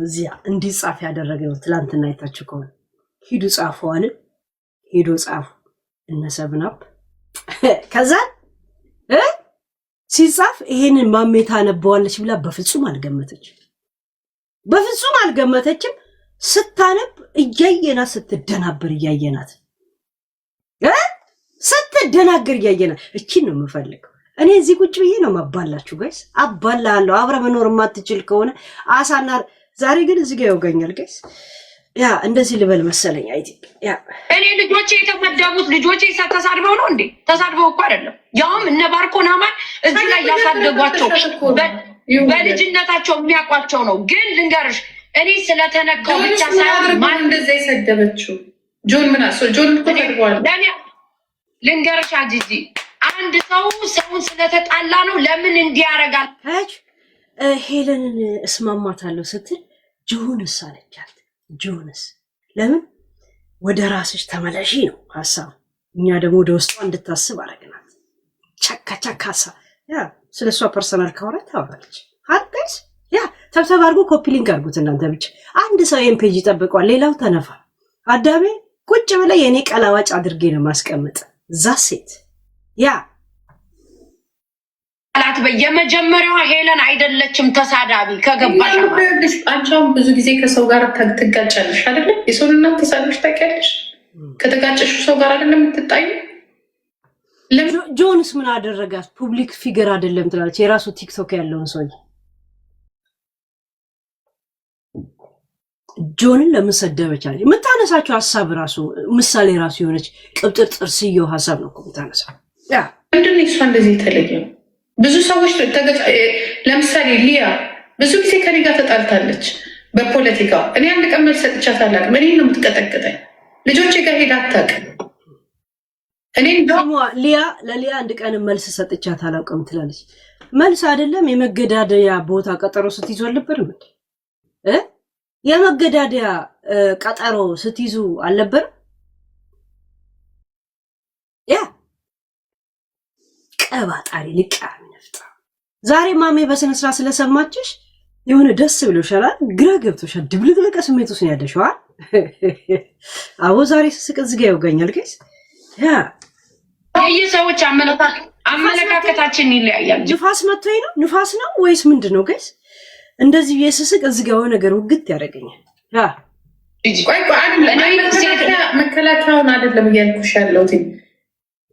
እዚያ እንዲጻፍ ያደረገው ትላንትና አይታችሁ ከሆነ ሂዱ ጻፉ አለ ሄዶ ጻፉ እነ ሰብናፕ ከዛ ሲጻፍ ይሄንን ማሜታ ነበዋለች ብላ በፍጹም አልገመተችም ስታነብ እያየናት ስትደናበር እያየናት ስትደናገር እያየናት እቺን ነው የምፈልገው እኔ እዚህ ቁጭ ብዬ ነው ማባላችሁ ጋይስ አባላለሁ አብረ መኖር ማትችል ከሆነ አሳና ዛሬ ግን እዚህ ጋር ያውጋኛል ጋይስ ያ እንደዚህ ልበል መሰለኝ አይቲክ ያ እኔ ልጆቼ የተመደቡት ልጆቼ ተሳድበው ነው እንዴ ተሳድበው እኮ አይደለም ያውም እነ ባርኮና ማን እዚህ ላይ ያሳደጓቸው በልጅነታቸው የሚያቋቸው ነው ግን ልንገርሽ እኔ ስለተነካው ብቻ ሳይሆን ማን እንደዛ ይሰደበችው ጆን ምናሶ ጆን ተደርጓል ልንገርሽ አጂጂ አንድ ሰውን ስለተጣላ ነው ለምን እንዲያረጋል ታች ሄለንን እስማማታለሁ ስትል ጆንስ አለቻት ጆንስ ለምን ወደ ራስሽ ተመለሺ ነው ሐሳብ እኛ ደግሞ ወደ ውስጧ እንድታስብ አረጋናት ቻካቻካሳ ያ ስለሷ ፐርሰናል ካወራ ታወራለች አጥስ ያ ተብተብ አድርጎ ኮፒ ሊንክ አድርጉት እናንተ ብቻ አንድ ሰው ኤምፔጅ ይጠብቋል ሌላው ተነፋ አዳሜ ቁጭ ብለ የኔ ቀላዋጭ አድርጌ ነው ማስቀመጥ ዛሴት ያ አላት በየመጀመሪያዋ ሄለን አይደለችም ተሳዳቢ ከገባሽ አንቺም ብዙ ጊዜ ከሰው ጋር ትጋጫለሽ አይደል የሰውና ተሳዳቢሽ ታውቂያለሽ ከተጋጨሽ ሰው ጋር አይደለም የምትጣዩ ጆንስ ምን አደረጋት ፑብሊክ ፊገር አይደለም ትላለች የራሱ ቲክቶክ ያለውን ሰው ጆንን ለምሰደበች አለ የምታነሳቸው ሐሳብ ራሱ ምሳሌ ራሱ የሆነች ቅብጥር ጥርስየው ሐሳብ ነው የምታነሳ ያ ምንድነው እሷ እንደዚህ የተለየ ብዙ ሰዎች ለምሳሌ ሊያ ብዙ ጊዜ ከኔ ጋር ተጣልታለች በፖለቲካ እኔ አንድ ቀን መልስ ሰጥቻት አላውቅም እኔ ነው የምትቀጠቅጠኝ ልጆቼ ጋር ሄዳ አታውቅም እኔ ደግሞ ለሊያ አንድ ቀን መልስ ሰጥቻት አላውቅም ትላለች መልስ አይደለም የመገዳደያ ቦታ ቀጠሮ ስትይዙ አልነበር እንዴ የመገዳደያ ቀጠሮ ስትይዙ አልነበር ያ ቀባጣሪ ልቃሚ ነፍጣ ዛሬ ማሜ በስነ ስርዓት ስለሰማችሽ የሆነ ደስ ብሎሻል ግራ ገብቶሻል ድብልቅልቅ ስሜት ውስጥ ያደሽዋ አዎ ዛሬ ስስቅ እዚህ ጋር ያውጋኛል ጋይስ ያ የሰዎች አመለካከታችን ይለያያል ንፋስ መጥቶኝ ነው ንፋስ ነው ወይስ ምንድነው ጋይስ እንደዚህ የስስቅ እዚህ ጋር ነገር ውግት ያደርገኛል ያ ቆይ መከላከያውን አይደለም እያልኩሽ ያለሁት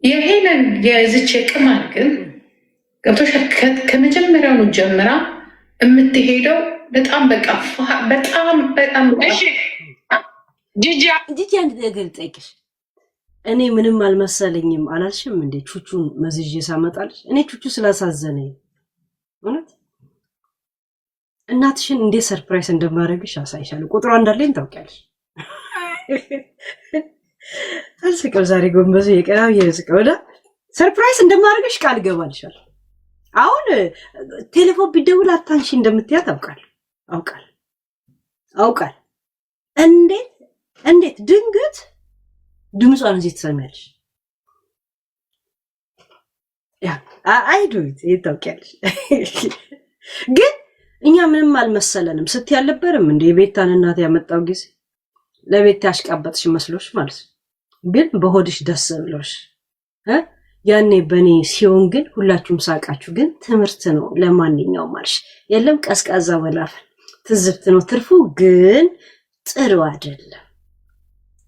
የሄለን የዝቼ ቅማል ግን ገብቶሽ ከመጀመሪያው ነው ጀምራ የምትሄደው በጣም በቃ በጣም እሺ ጂጂ አንድ ነገር ጠይቅሽ እኔ ምንም አልመሰለኝም አላልሽም እንዴ ቹቹን መዝጄ ሳመጣልሽ እኔ ቹቹ ስላሳዘነኝ እውነት እናትሽን እንዴ ሰርፕራይዝ እንደማደርግሽ አሳይሻለሁ ቁጥሯ እንዳለኝ ታውቂያለሽ አልስቀው ዛሬ ጎንበዝ የቀራው የስቀውዳ ሰርፕራይዝ እንደማደርግሽ ቃል ገባልሻለሁ አሁን ቴሌፎን ቢደውል አታንሺ እንደምትያት አውቃል እንዴት ድንገት ድምጿን እዚህ ትሰማያለሽ ያ አይዱት ይታውቂያለሽ ግን እኛ ምንም አልመሰለንም ስትይ አልነበረም እንዴ የቤታን እናት ያመጣው ጊዜ ለቤት ያሽቃበጥሽ መስሎሽ ማለት ግን በሆድሽ ደስ ብሎሽ ያኔ በኔ ሲሆን ግን ሁላችሁም ሳቃችሁ ግን ትምህርት ነው ለማንኛውም ማልሽ የለም ቀስቃዛ ወላፈን ትዝብት ነው ትርፉ ግን ጥሩ አይደለም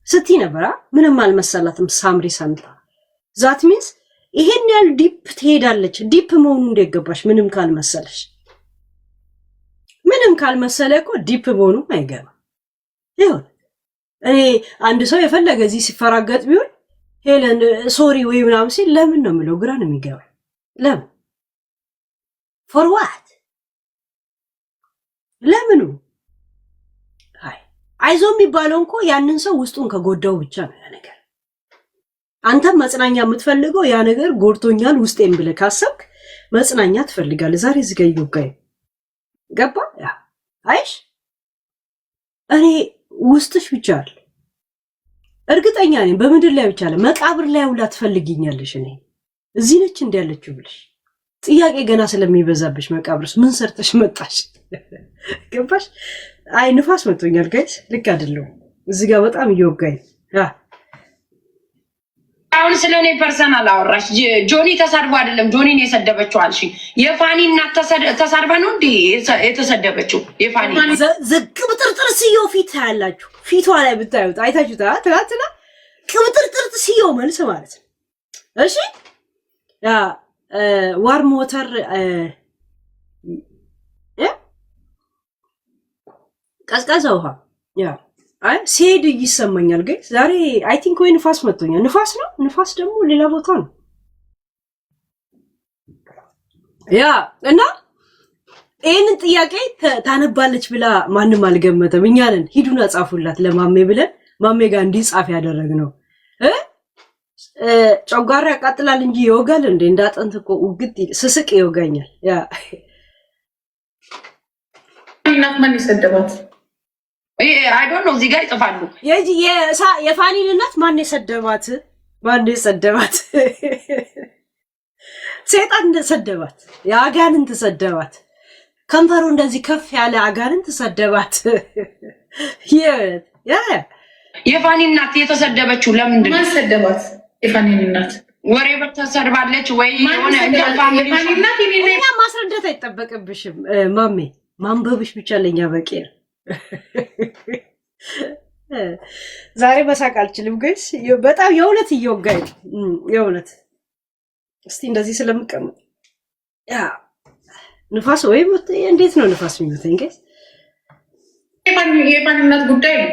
ስትይ ነበር ምንም አልመሰላትም ሳምሪ ሰምታ ዛት ሚንስ ይሄን ያህል ዲፕ ትሄዳለች ዲፕ መሆኑ እንደገባሽ ምንም ካልመሰለ እኮ ዲፕ መሆኑ አይገባ ይሁን እኔ አንድ ሰው የፈለገ እዚህ ሲፈራገጥ ቢሆን ሄለን ሶሪ ወይ ምናምን ሲል ለምን ነው የምለው ግራ ነው የሚገባ ለምን ፎር ዋት ለምኑ አይዞ የሚባለው እንኮ ያንን ሰው ውስጡን ከጎዳው ብቻ ነው ያ ነገር አንተም መጽናኛ የምትፈልገው ያ ነገር ጎድቶኛል ውስጤን ብለህ ካሰብክ መጽናኛ ትፈልጋለህ ዛሬ እዚህ ጋር ይወጋይ ገባ ያ አይሽ እኔ ውስጥሽ ብቻ አለ እርግጠኛ ነኝ በምድር ላይ ብቻ አለ መቃብር ላይ ሁላ ትፈልጊኛለሽ እኔ እዚህ ነች እንደ ያለችው ብለሽ ጥያቄ ገና ስለሚበዛብሽ መቃብርስ ምን ሰርተሽ መጣሽ? ገባሽ? አይ ንፋስ መጥቶኛል ጋይስ፣ ልክ አይደለም። እዚህ ጋር በጣም እየወጋኝ አሁን ስለኔ ፐርሰናል አወራሽ። ጆኒ ተሳድቦ አይደለም ጆኒን የሰደበችው አልሽ። የፋኒ እናት ተሳድባ ነው እንዴ የተሰደበችው? የፋኒ ዝቅ ብጥርጥር ሲዮ ፊት ያላችሁ ፊቷ ላይ ብታዩት አይታችሁታ ትላንትና ቅብጥርጥር ሲዮ መልስ ማለት ነው። እሺ ያ ዋርም ሞተር ቀዝቃዛ ውሃ ያ አይ ሲሄድ ይሰማኛል። ግን ዛሬ አይ ቲንክ ወይ ንፋስ መጥቶኛል። ንፋስ ነው። ንፋስ ደግሞ ሌላ ቦታ ነው። ያ እና ይህንን ጥያቄ ታነባለች ብላ ማንም አልገመተም። እኛ ነን ሂዱና ጻፉላት ለማሜ ብለን ማሜ ጋር እንዲጻፍ ያደረግነው። ጨጓራ ያቃጥላል እንጂ ይወጋል እንዴ? እንዳጠንት እኮ ውግጥ ስስቅ ይወጋኛል። ያ እናት ማን ይሰደባት? አይ ዶንት ኖ እዚህ ጋር ይጽፋሉ። የፋኒን እናት ማን የሰደባት? ማን የሰደባት? ሰይጣን እንደሰደባት፣ የአጋንንት ሰደባት። ከንፈሩ እንደዚህ ከፍ ያለ አጋንንት ሰደባት። የፋኒ እናት የተሰደበችው ለምንድን ነው? ማን ሰደባት? የፋኒን እናት ወሬ በተሰርባለች ወይ የሆነ የፋኒ እናት እኛ ማስረዳት አይጠበቅብሽም ማሜ፣ ማንበብሽ ብቻ ለኛ በቂ ነው። ዛሬ መሳቅ አልችልም ጋይስ፣ በጣም የእውነት እየወጋኝ የእውነት። እስቲ እንደዚህ ስለምቀመጥ ያ ንፋስ ወይ እንዴት ነው ንፋስ የሚመታኝ ጋይስ? የፋኒ እናት ጉዳይ ነው።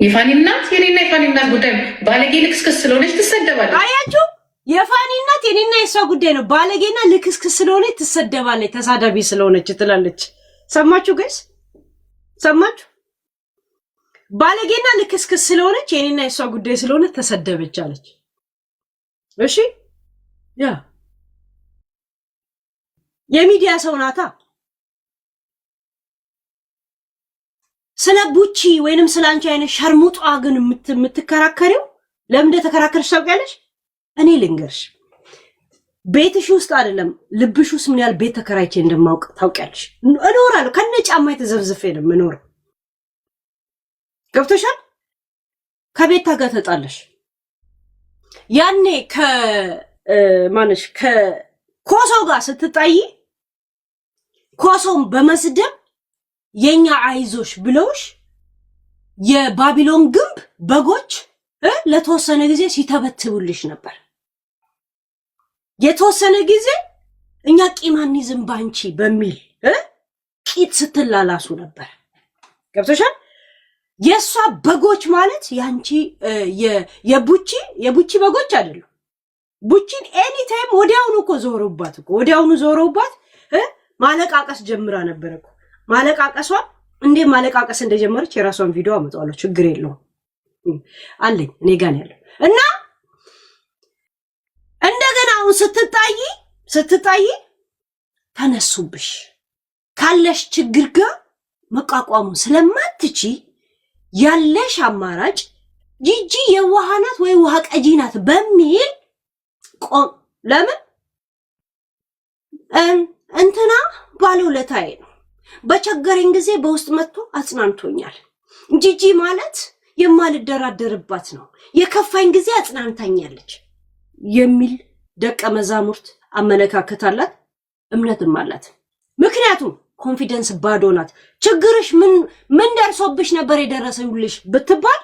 የፋኒ እናት የኔና የፋኒ እናት ጉዳይ ነው። ባለጌ ልክስክስ ስለሆነች ትሰደባለች። አያችሁ፣ የፋኒ እናት የኔና የሷ ጉዳይ ነው። ባለጌና ልክስክስ ስለሆነች ትሰደባለች፣ ተሳዳቢ ስለሆነች ትላለች። ሰማችሁ ጋይስ? ሰማችሁ? ባለጌና ልክስክስ ስለሆነች የኔና የሷ ጉዳይ ስለሆነ ተሰደበች አለች። እሺ ያ የሚዲያ ሰው ናታ። ስለ ቡቺ ወይንም ስለ አንቺ አይነት ሸርሙጣ ግን የምትከራከሪው ለምን እንደተከራከርሽ ታውቂያለሽ? እኔ ልንገርሽ፣ ቤትሽ ውስጥ አይደለም ልብሽ ውስጥ ምን ያህል ቤት ተከራይቼ እንደማውቅ ታውቂያለሽ። እኖራለሁ ከነ ጫማ የተዘብዝፌ ነው የምኖረው። ገብቶሻል? ከቤት ጋር ተጣለሽ ያኔ ከማንሽ ከኮሶ ጋር ስትጣይ ኮሶም በመስደብ የኛ አይዞሽ ብለውሽ የባቢሎን ግንብ በጎች ለተወሰነ ጊዜ ሲተበትቡልሽ ነበር። የተወሰነ ጊዜ እኛ ቂማኒዝም ባንቺ በሚል ቂጥ ስትላላሱ ነበር። ገብቶሻል? የሷ በጎች ማለት ያንቺ የቡቺ በጎች አይደሉም። ቡቺን ኤኒ ታይም ወዲያውኑ እኮ ዞረውባት እኮ ወዲያውኑ ዞረውባት ማለቃቀስ ጀምራ ነበር እኮ። ማለቃቀሷን እንዴ ማለቃቀስ እንደጀመረች የራሷን ቪዲዮ አመጣዋለሁ። ችግር የለውም አለኝ እኔ ጋር ነው ያለው። እና እንደገና አሁን ስትጣይ ተነሱብሽ። ካለሽ ችግር ጋር መቋቋሙ ስለማትቺ ያለሽ አማራጭ ጂጂ የዋህ ናት ወይ ውሃ ቀጂ ናት በሚል ለምን እንትና ባለውለታዬ ነው፣ በቸገረኝ ጊዜ በውስጥ መጥቶ አጽናንቶኛል። ጂጂ ማለት የማልደራደርባት ነው፣ የከፋኝ ጊዜ አጽናንታኛለች የሚል ደቀ መዛሙርት አመለካከት አላት፣ እምነትም አላት። ምክንያቱም ኮንፊደንስ ባዶ ናት። ችግርሽ ምን ደርሶብሽ ነበር የደረሰውልሽ ብትባል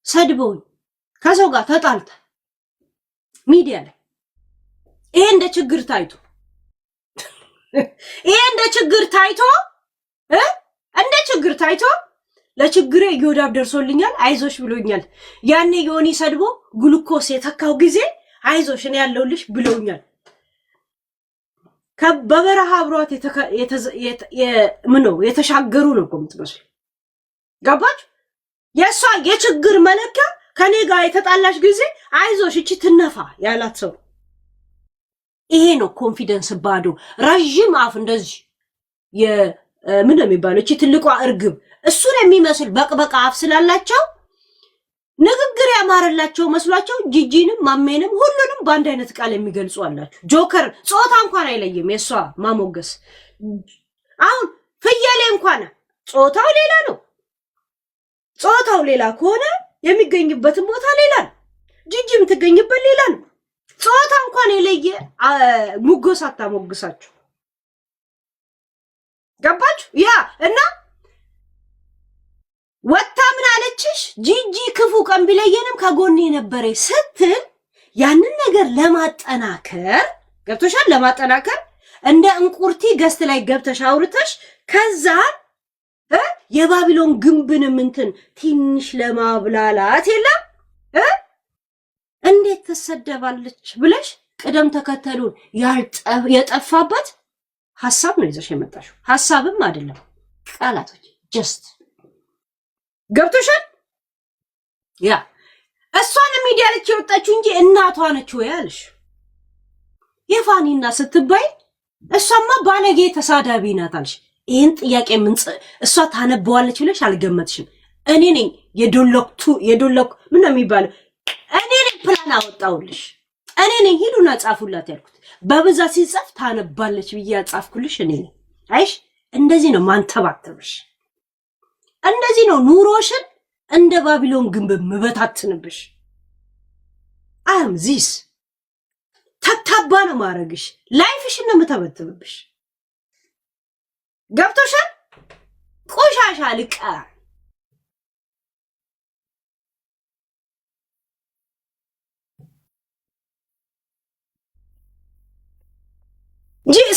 ሰድበውኝ ከሰው ጋር ተጣልታ ሚዲያ ላይ ይሄ እንደ ችግር ታይቶ ለችግሬ ዮዳብ ደርሶልኛል አይዞሽ ብሎኛል። ያኔ ዮኒ ሰድቦ ግሉኮስ የተካው ጊዜ አይዞሽ እኔ ያለውልሽ ብሎኛል። በበረሃ አብሯት የተሻገሩ ነው እኮ የምትመስሉ። ገባች? የእሷ የችግር መለኪያ ከኔ ጋር የተጣላሽ ጊዜ አይዞሽ እቺ ትነፋ ያላት ሰው። ይሄ ነው ኮንፊደንስ ባዶ። ረዥም አፍ እንደዚህ ምን ነው የሚባለው? እቺ ትልቋ እርግብ እሱን የሚመስል በቅበቃ አፍ ስላላቸው ንግግር ያማረላቸው መስሏቸው ጂጂንም ማሜንም ሁሉንም በአንድ አይነት ቃል የሚገልጹ አላችሁ። ጆከር ጾታ እንኳን አይለይም የሷ ማሞገስ። አሁን ፍየሌ እንኳን ጾታው ሌላ ነው። ጾታው ሌላ ከሆነ የሚገኝበትን ቦታ ሌላ ነው። ጂጂ የምትገኝበት ሌላ ነው። ጾታ እንኳን የለየ ሙጎስ አታሞግሳችሁ። ገባችሁ? ያ እና ወጣ ምን አለችሽ? ጂጂ ክፉ ቀን ቢለየንም ከጎኔ ነበረ ስትል ያንን ነገር ለማጠናከር ገብቶሻል። ለማጠናከር እንደ እንቁርቲ ገስት ላይ ገብተሽ አውርተሽ ከዛ የባቢሎን ግንብንም እንትን ትንሽ ለማብላላት የለም እንዴት ተሰደባለች ብለሽ ቅደም ተከተሉን የጠፋበት ሐሳብ ነው ይዘሽ የመጣሽው። ሐሳብም አይደለም ቃላቶች ጀስት ገብቶሻል። ያ እሷን ሚዲያ ላይ የወጣችው እንጂ እናቷ ነች ወይ አልሽ። የፋኒና ስትባይ እሷማ ባለጌ ተሳዳቢ ናት አልሽ። ይሄን ጥያቄ እሷ ታነበዋለች ብለሽ አልገመትሽም። እኔ ነኝ የዶለኩ ምን ነው የሚባለው? እኔ ነኝ ፕላን አወጣውልሽ። እኔ ነኝ ሂዱና ጻፉላት ያልኩት። በብዛት ሲጻፍ ታነባለች ብዬ ያጻፍኩልሽ እኔ ነኝ። አይሽ እንደዚህ ነው ማንተባተብሽ። እንደዚህ ነው ኑሮሽን እንደ ባቢሎን ግንብ ምበታትንብሽ። አም ዚስ ተታባ ነው ማረግሽ። ላይፍሽን ነው ምተበትብብሽ። ገብቶሻል? ቆሻሻ ልቃ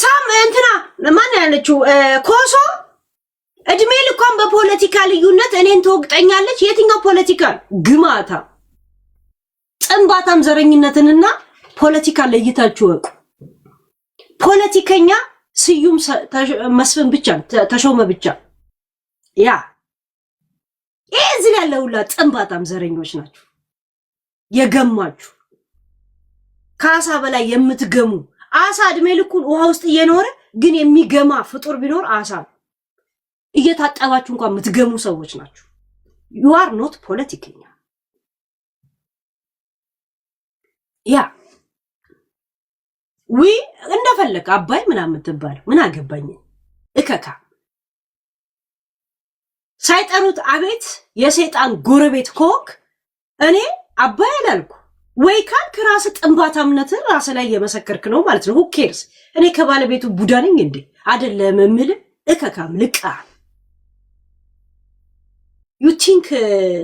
ሳም እንትና ማን ያለችው ኮሶ እድሜ ልኳን በፖለቲካ ልዩነት እኔን ትወቅጠኛለች። የትኛው ፖለቲካ? ግማታ ጥንባታም ዘረኝነትንና ፖለቲካ ለይታችሁ ወቁ። ፖለቲከኛ ስዩም መስፍን ብቻ ተሾመ ብቻ። ያ እዚህ ያለውላ ጥንባታም ዘረኞች ናችሁ። የገማችሁ ከአሳ በላይ የምትገሙ አሳ እድሜ ልኩን ውሃ ውስጥ እየኖረ ግን የሚገማ ፍጡር ቢኖር አሳ እየታጠባችሁ እንኳን የምትገሙ ሰዎች ናችሁ። you are not ፖለቲከኛ። ያ እንደፈለክ አባይ ምናምን ትባል ምን አገባኝ እከካ ሳይጠሩት አቤት የሰይጣን ጎረቤት ኮክ እኔ አባይ አላልኩ ወይ ካልክ ራስ ጥንባታምነት ራስ ላይ የመሰከርክ ነው ማለት ነው። who cares? እኔ ከባለቤቱ ቡዳ ነኝ እንዴ? አይደለም እምል እከካም ልቃ you think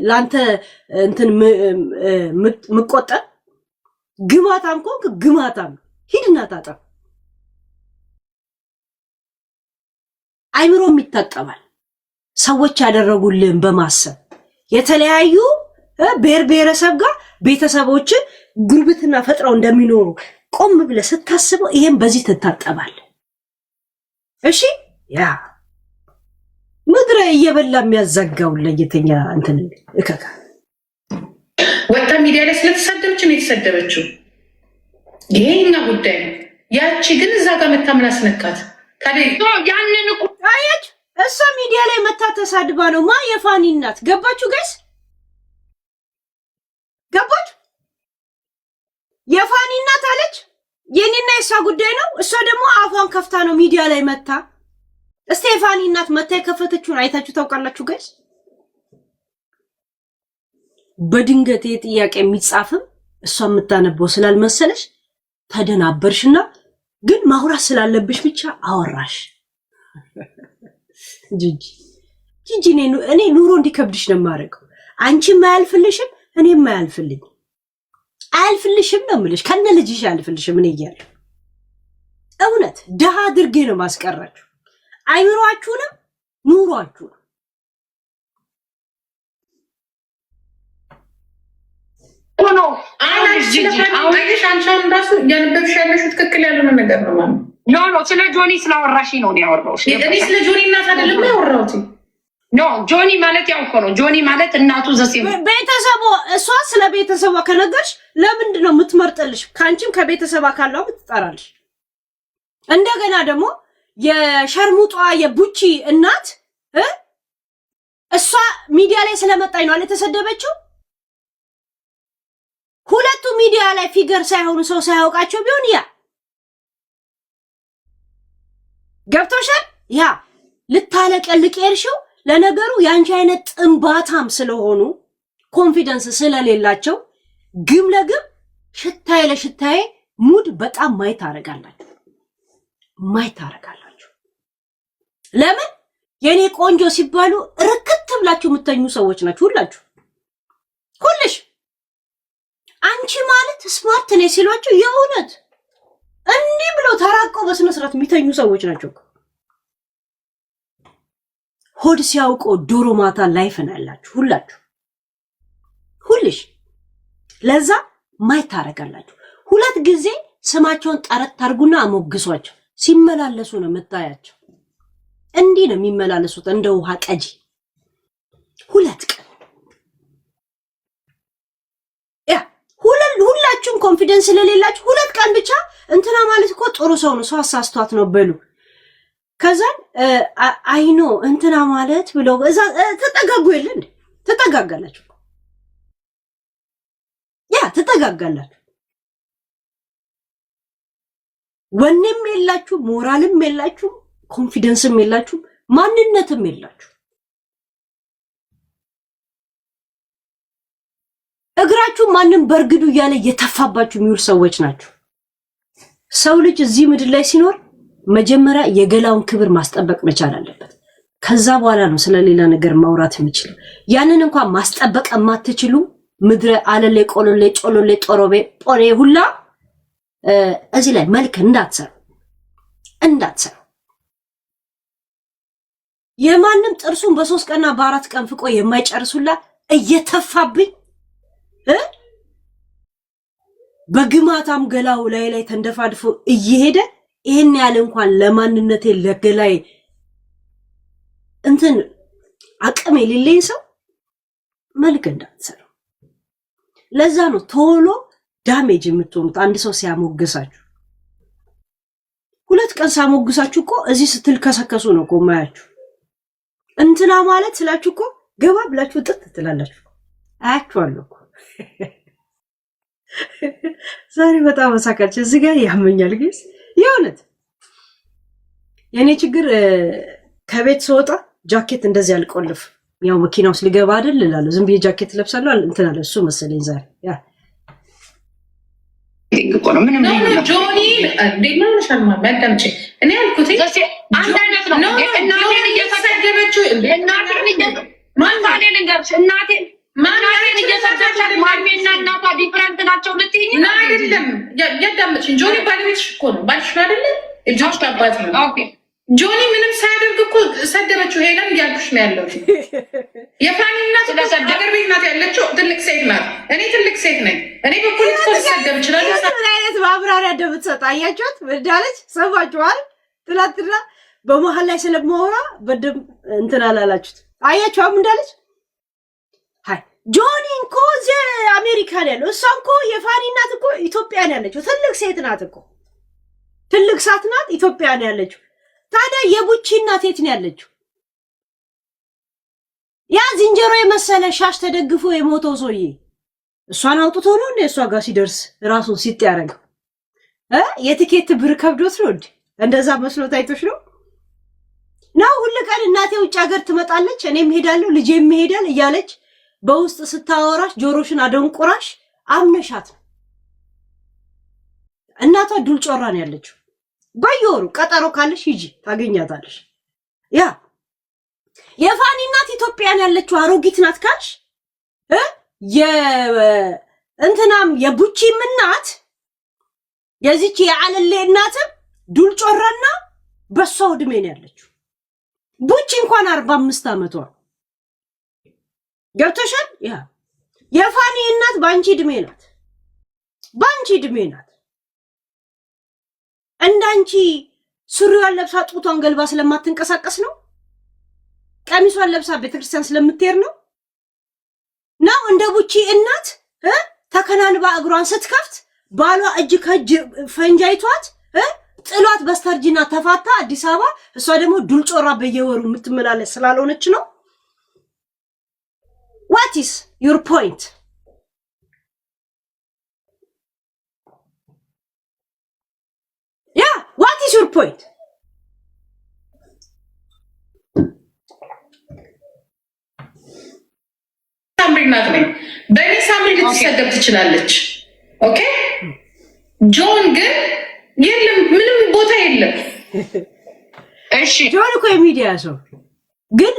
ላንተ እንትን ምቆጠር ግማታም ኮክ ግማታም ሂድና ታጠብ። አይምሮም ይታጠባል። ሰዎች ያደረጉልን በማሰብ የተለያዩ ብሔረሰብ ጋር ቤተሰቦች ጉርብትና ፈጥረው እንደሚኖሩ ቆም ብለህ ስታስበው ይሄን በዚህ ትታጠባል። እሺ ያ ምድረ እየበላ የሚያዘጋው ለየተኛ እንትን እከካ ወጣ ሚዲያ ላይ ስለተሳደበች ነው የተሰደበችው። ይሄኛ ጉዳይ ነው። ያቺ ግን እዛ ጋር መታ ምን አስነካት ታዲያ? ያንን እኮ አያች እሷ ሚዲያ ላይ መታ ተሳድባ ነው ማ የፋኒ እናት ገባችሁ ጋይስ? ገባች? የፋኒ እናት አለች የኔና የሷ ጉዳይ ነው። እሷ ደግሞ አፏን ከፍታ ነው ሚዲያ ላይ መታ። ስቴፋኒ እናት መታ የከፈተችውን አይታችሁ ታውቃላችሁ ጋይስ? በድንገት የጥያቄ የሚጻፍም እሷ የምታነበው ስላልመሰለሽ ተደናበርሽና ግን ማውራት ስላለብሽ ብቻ አወራሽ። ጂጂ እኔ ኑሮ እንዲከብድሽ ነው የማደርገው። አንቺም አያልፍልሽም እኔም አያልፍልሽም ነው የምልሽ። ከነ ልጅሽ አያልፍልሽም። እኔ እያለሁ እውነት ደሃ አድርጌ ነው ማስቀራችሁ። አይምሯችሁንም ኑሯችሁንም ሆኖ አንቺን ራሱ እያነበብሽ ያለሽው ትክክል ያልሆነ ነገር ነው ማለት ኖ ስለ ጆኒ ስላወራሽ ነው ያወራው። እኔ ስለ ጆኒ እናት አይደለም ያወራሁት። ኖ ጆኒ ማለት ያው እኮ ነው። ጆኒ ማለት እናቱ ዘሴም ቤተሰቧ። እሷ ስለ ቤተሰቧ ከነገርሽ ለምንድን ነው የምትመርጥልሽ? ከአንቺም ከቤተሰቧ ካለው ትጠራልሽ። እንደገና ደግሞ የሸርሙጧ የቡቺ እናት እሷ ሚዲያ ላይ ስለመጣኝ ነው አለ የተሰደበችው። ሁለቱ ሚዲያ ላይ ፊገር ሳይሆኑ ሰው ሳያውቃቸው ቢሆን ያ ገብቶሻል። ያ ልታለቀልቅ የርሽው ለነገሩ ያንቺ አይነት ጥንባታም ስለሆኑ ኮንፊደንስ ስለሌላቸው ግም ለግም ሽታዬ ለሽታዬ ሙድ በጣም ማይት አረጋላችሁ። ለምን የኔ ቆንጆ ሲባሉ ርክት ብላችሁ የምተኙ ሰዎች ናችሁ ሁላችሁ። ሁልሽ አንቺ ማለት ስማርት ነኝ ሲሏችሁ የእውነት እንዲህ ብለው ተራቀው በስነ ስርዓት የሚተኙ ሰዎች ናቸው። ሆድ ሲያውቀው ዶሮ ማታ ላይፍ ነው ያላችሁ ሁላችሁ ሁልሽ። ለዛ ማይት አረጋላችሁ። ሁለት ጊዜ ስማቸውን ጠረት ታርጉና አሞግሷቸው። ሲመላለሱ ነው የምታያቸው። እንዲህ ነው የሚመላለሱት እንደ ውሃ ቀጂ። ሁለት ቀን ያ ሁላችሁም ኮንፊደንስ ስለሌላችሁ ሁለት ቀን ብቻ እንትና ማለት እኮ ጥሩ ሰው ነው ሰው አሳስቷት ነው በሉ። ከዛን አይኖ እንትና ማለት ብለው እዛ ተጠጋጉ የለ እንዴ? ተጠጋጋላችሁ። ያ ተጠጋጋላችሁ። ወኔም የላችሁ፣ ሞራልም የላችሁ፣ ኮንፊደንስም የላችሁ፣ ማንነትም የላችሁ። እግራችሁ ማንም በርግዱ እያለ እየተፋባችሁ የሚውል ሰዎች ናችሁ። ሰው ልጅ እዚህ ምድር ላይ ሲኖር መጀመሪያ የገላውን ክብር ማስጠበቅ መቻል አለበት። ከዛ በኋላ ነው ስለሌላ ነገር ማውራት የሚችለው። ያንን እንኳን ማስጠበቅ የማትችሉ ምድረ አለሌ ቆሎሌ ጮሎሌ ጦሮቤ ጶሬ ሁላ እዚህ ላይ መልክ እንዳትሰሩ። የማንም ጥርሱን በ3 ቀንና በ4 ቀን ፍቆ የማይጨርሱላ እየተፋብኝ በግማታም ገላው ላይ ተንደፋድፎ እየሄደ ይሄን ያለ እንኳን ለማንነቴ ለገላይ እንትን አቅም የሌለኝ ሰው መልክ እንዳትሰሩ። ለዛ ነው ቶሎ ዳሜጅ የምትሆኑት። አንድ ሰው ሲያሞግሳችሁ 2 ቀን ሲያሞግሳችሁ እኮ እዚህ ስትልከሰከሱ ነው እኮ ማያችሁ። እንትና ማለት ስላችሁ እኮ ገባ ብላችሁ ጥጥ ትላላችሁ። አያችኋለሁ እኮ ዛሬ በጣም መሳካች እዚህ ጋር ያመኛል። ግን የእውነት የኔ ችግር ከቤት ስወጣ ጃኬት እንደዚህ አልቆልፍ። ያው መኪና ውስጥ ልገባ አይደል እላለሁ። ዝም ብዬ ጃኬት ለብሳለሁ እንትን አለ እሱ መሰለኝ ዛሬ ያ ጆኒ ዴማሻማ ማዳምጪ እኔ ያልኩት አንድ አይነት ነው። እናቴን እየሰደበችው እናቴን እየሰደበቻት ማሜና እናቷ ዲፍረንት ናቸው ልትይኝ ነው? አይደለም ያዳምጪኝ። ጆኒ ባለቤትሽ እኮ ነው፣ ባልሽ ነው አይደለ? ልጆች አባት ነው። ጆኒ ምንም ሳያደርግ እኮ ሰደበችው። ሄለን እያልኩሽ ነው ያለው። የፋኒ እናት ሀገር ቤት ናት ያለችው። ትልቅ ሴት ናት። እኔ ትልቅ ሴት ነኝ። እኔ በፖለቲካ ልሰደብ እችላለሁ። ምን አይነት ማብራሪያ እንደምትሰጥ አያችሁት? እንዳለች ሰማችኋል? ትላንትና በመሀል ላይ ስለማወራ በደምብ እንትን አላላችሁት? አያችኋም? እንዳለች ሃይ ጆኒ እኮ እዚህ አሜሪካን ያለው፣ እሷ እኮ የፋኒ እናት እኮ ኢትዮጵያን ያለችው ትልቅ ሴት ናት እኮ ትልቅ ሳት ናት። ኢትዮጵያን ያለችው ታዲያ የቡቺ እናት የት ነው ያለችው? ያ ዝንጀሮ የመሰለ ሻሽ ተደግፎ የሞተው ሰውዬ እሷን አውጥቶ ነው እንደ እሷ ጋር ሲደርስ ራሱን ሲጥ ያደረገው የትኬት ብር ከብዶት ነው እንዴ? እንደዛ መስሎ ታይቶሽ ነው ነው? ሁሉ ቀን እናቴ ውጭ ሀገር ትመጣለች፣ እኔም ሄዳለሁ፣ ልጄም ይሄዳል እያለች በውስጥ ስታወራሽ ጆሮሽን አደንቆራሽ አምነሻት ነው። እናቷ ዱል ጮራ ነው ያለችው። በየወሩ ቀጠሮ ካለሽ ሂጂ ታገኛታለሽ። ያ የፋኒ እናት ኢትዮጵያን ያለችው አሮጊት ናት ካልሽ እንትናም የቡቺም እናት የዚች የዓለሌ እናትም ዱል ጮራና በሷ እድሜ ነው ያለችው። ቡቺ እንኳን 45 ዓመቷ ገብተሻል? ያ የፋኒ እናት ባንቺ እድሜ ናት፣ ባንቺ እድሜ ናት። እንዳንቺ ሱሪዋን ለብሳ ጡቷን ገልባ ስለማትንቀሳቀስ ነው? ቀሚሷን ለብሳ ቤተክርስቲያን ስለምትሄድ ነው? ነው እንደ ቡቺ እናት ተከናንባ እግሯን ስትከፍት ባሏ እጅ ከእጅ ፈንጃይቷት ጥሏት በስተርጅና ተፋታ አዲስ አበባ። እሷ ደግሞ ዱል ጮራ በየወሩ የምትመላለስ ስላልሆነች ነው? What is your point? your point? ሳምሪ ናት ነኝ በእኔ ሳምሪ ልትሰደብ ትችላለች። ኦኬ ጆን ግን የለም ምንም ቦታ የለም። እሺ ጆን እኮ የሚዲያ ሰው ግን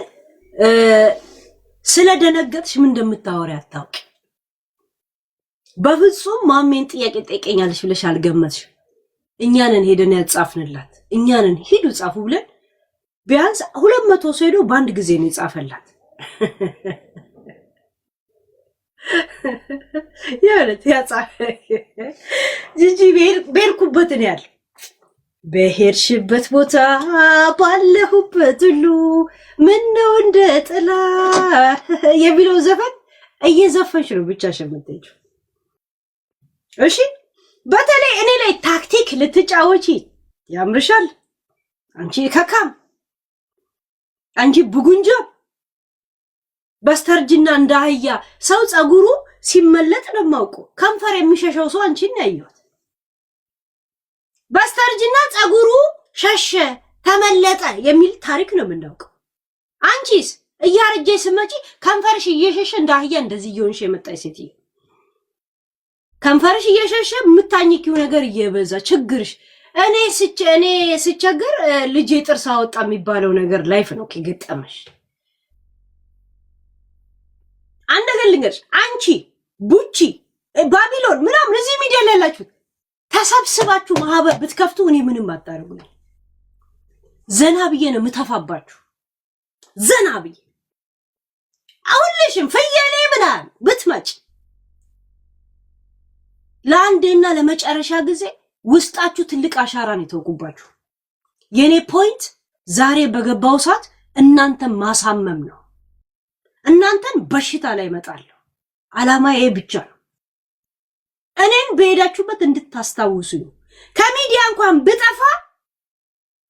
ስለደነገጥሽ ምን እንደምታወሪ አታውቂ። በፍጹም ማሜን ጥያቄ ጠይቀኛለሽ ብለሽ አልገመትሽ። እኛንን ሄደን ያጻፍንላት እኛንን ሂዱ ጻፉ ብለን ቢያንስ 200 ሰው ሄዶ በአንድ ጊዜ ነው የጻፈላት። ያለት ያጻፈ ጂጂ ቤርኩበትን ያል በሄድሽበት ቦታ ባለሁበት ሁሉ ምን ነው እንደ ጥላ የሚለው ዘፈን እየዘፈንሽ ነው ብቻሽን የምትሄጂው። እሺ በተለይ እኔ ላይ ታክቲክ ልትጫወቺ ያምርሻል። አንቺ ከካም አንቺ ቡጉንጆ በስተርጅና እንዳህያ ሰው ጸጉሩ ሲመለጥ ነው የማውቀው። ከንፈር የሚሸሸው ሰው አንቺን ነው ያየሁት። በስተርጅና ጸጉሩ ሸሸ ተመለጠ የሚል ታሪክ ነው የምናውቀው። አንቺስ እያረጀሽ ስመጪ ከንፈርሽ እየሸሸ እንዳህያ እንደዚህ እየሆንሽ የመጣሽ ሴትዮ ከንፈርሽ እየሸሸ የምታኝኪው ነገር እየበዛ ችግርሽ እኔ ስቸገር ልጄ ጥርስ አወጣ የሚባለው ነገር ላይፍ ነው ከገጠመሽ። አንድ ነገር ልንገርሽ፣ አንቺ ቡቺ ባቢሎን ምናምን እዚህ ሚዲያ ላይ ያላችሁ ተሰብስባችሁ ማህበር ብትከፍቱ እኔ ምንም አታረጉኝ። ዘና ብዬ ነው ምተፋባችሁ። ዘና ብዬ አሁንልሽም ፍየሌ ምናምን ብትመጭ ለአንዴና ለመጨረሻ ጊዜ ውስጣችሁ ትልቅ አሻራን የተወቁባችሁ። የኔ ፖይንት ዛሬ በገባው ሰዓት እናንተን ማሳመም ነው። እናንተን በሽታ ላይ እመጣለሁ። አላማ ይሄ ብቻ ነው። እኔን በሄዳችሁበት እንድታስታውሱ ነው። ከሚዲያ እንኳን ብጠፋ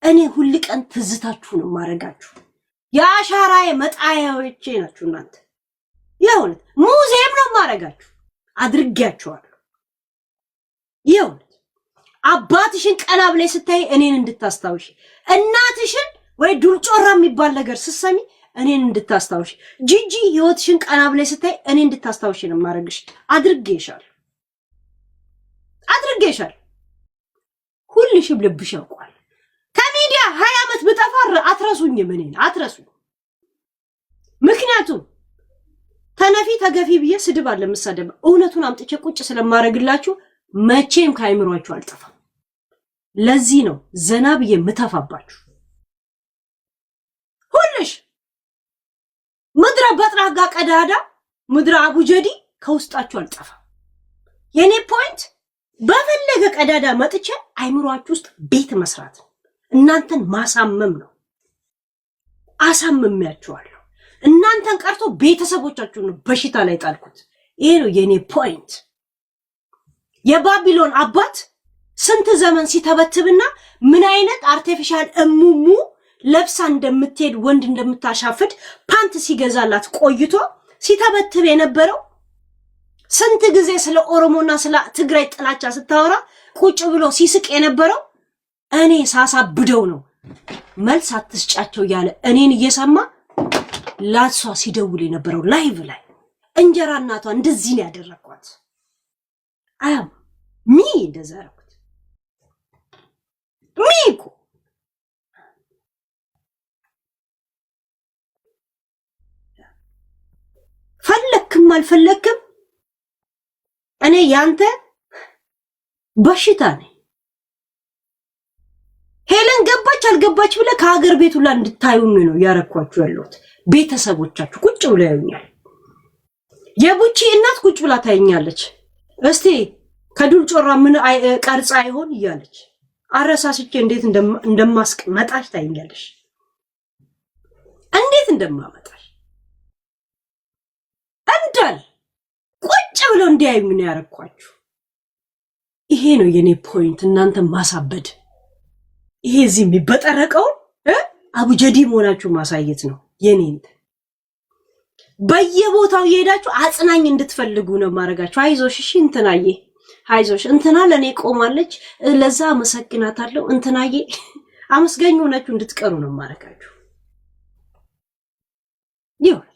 እኔ ሁል ቀን ትዝታችሁ ነው ማረጋችሁ። የአሻራዬ መጣያዎቼ ናችሁ እናንተ። የእውነት ሙዚየም ነው ማረጋችሁ። አድርጌያችኋለሁ። የእውነት አባትሽን ቀና ብለሽ ስታይ እኔን እንድታስታውሽ፣ እናትሽን ወይ ዱልጮራ የሚባል ነገር ስትሰሚ እኔን እንድታስታውሽ፣ ጂጂ ህይወትሽን ቀና ብለሽ ስታይ እኔን እንድታስታውሽ ነው ማረግሽ። አድርጌሻለሁ። ሁልሽም ልብሽ ያውቃል። ከሚዲያ 20 ዓመት ብጠፋ አትረሱኝም። እኔን አትረሱኝ። ምክንያቱም ተነፊ ተገፊ ብዬ ስድብ አለ የምሳደብ እውነቱን አምጥቼ ቁጭ ስለማረግላችሁ መቼም ካይምሯችሁ አልጠፋም። ለዚህ ነው ዘና ብዬ ምተፋባችሁ። ሁልሽ ምድረ በጥራጋ ቀዳዳ ምድረ አቡጀዲ ከውስጣችሁ አልጠፋም። የኔ ፖይንት በፈለገ ቀዳዳ መጥቼ አይምሯችሁ ውስጥ ቤት መስራት እናንተን ማሳመም ነው። አሳምሜያችኋለሁ። እናንተን ቀርቶ ቤተሰቦቻችሁን ነው በሽታ ላይ ጣልኩት። ይሄ ነው የኔ ፖይንት። የባቢሎን አባት ስንት ዘመን ሲተበትብና ምን አይነት አርቲፊሻል እሙሙ ለብሳ እንደምትሄድ ወንድ እንደምታሻፍድ ፓንት ሲገዛላት ቆይቶ ሲተበትብ የነበረው ስንት ጊዜ ስለ ኦሮሞና ስለ ትግራይ ጥላቻ ስታወራ ቁጭ ብሎ ሲስቅ የነበረው እኔ ሳሳብደው ነው። መልስ አትስጫቸው ያለ እኔን እየሰማ ላሷ ሲደውል የነበረው ላይቭ ላይ እንጀራ እናቷ እንደዚህ ነው ያደረኳት። አያም ሚ እንደዛ ያደረኩት ሚኩ ፈለክም አልፈለክም እኔ ያንተ በሽታ ነኝ። ሄለን ገባች አልገባች ብለ ከሀገር ቤቱ ላይ እንድታዩኝ ነው ያረኳችሁ ያለሁት። ቤተሰቦቻችሁ ቁጭ ብለው ያዩኛል። የቡቺ እናት ቁጭ ብላ ታየኛለች። እስቲ ከዱል ጮራ ምን ቀርጻ ይሆን እያለች አረሳስቼ እንዴት እንደማስቀመጣሽ ታየኛለሽ። እንዴት እንደማመጣሽ እንዳል ቁጭ ብለው እንዲያዩኝ ነው ያረኳችሁ። ይሄ ነው የኔ ፖይንት። እናንተ ማሳበድ ይሄ እዚህ የሚበጠረቀው አቡጀዲ መሆናችሁ ማሳየት ነው የኔን። በየቦታው እየሄዳችሁ አጽናኝ እንድትፈልጉ ነው ማረጋችሁ። አይዞሽ እሺ እንትናዬ አይዞሽ እንትና ለኔ ቆማለች ለዛ አመሰግናታለሁ እንትናዬ አመስገኙ ሆናችሁ እንድትቀሩ ነው ማረጋችሁ ይሁን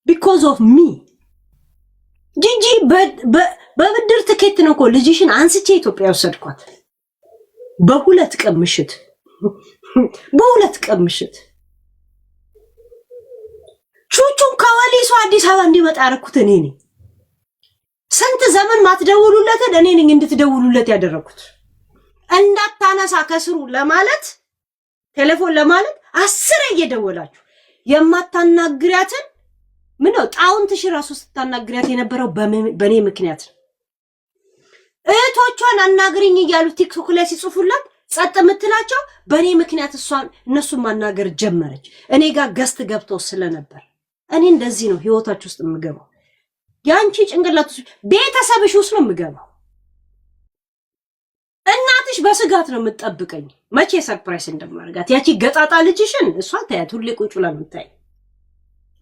because of me ጂጂ በብድር ትኬት ነው እኮ ልጅሽን አንስቼ ኢትዮጵያ ወሰድኳት በሁለት ቀን ምሽት ቹቹን ከወሊሶ አዲስ አበባ እንዲመጣ ያደረኩት እኔ ነኝ ስንት ዘመን ማትደውሉለት እኔ ነኝ እንድትደውሉለት ያደረኩት እንዳታነሳ ከስሩ ለማለት ቴሌፎን ለማለት 10 እየደወላችሁ የማታናግሪያትን ምነው ጣውንትሽ ራሱ ስታናግሪያት የነበረው በኔ ምክንያት እህቶቿን አናግሪኝ እያሉ ቲክቶክ ላይ ሲጽፉላት ጸጥ ምትላቸው በኔ ምክንያት እነሱን ማናገር ጀመረች እኔ ጋር ገስት ገብተው ስለነበር እኔ እንደዚህ ነው ህይወታችሁ ውስጥ የምገባው ያንቺ ጭንቅላት ውስጥ ቤተሰብሽ ውስጥ ነው የምገባው እናትሽ በስጋት ነው የምትጠብቀኝ መቼ ሰርፕራይዝ እንደማርጋት ያቺ ገጣጣ ልጅሽን እሷ ታያት ሁሌ ቁጭ ብላ ምታይ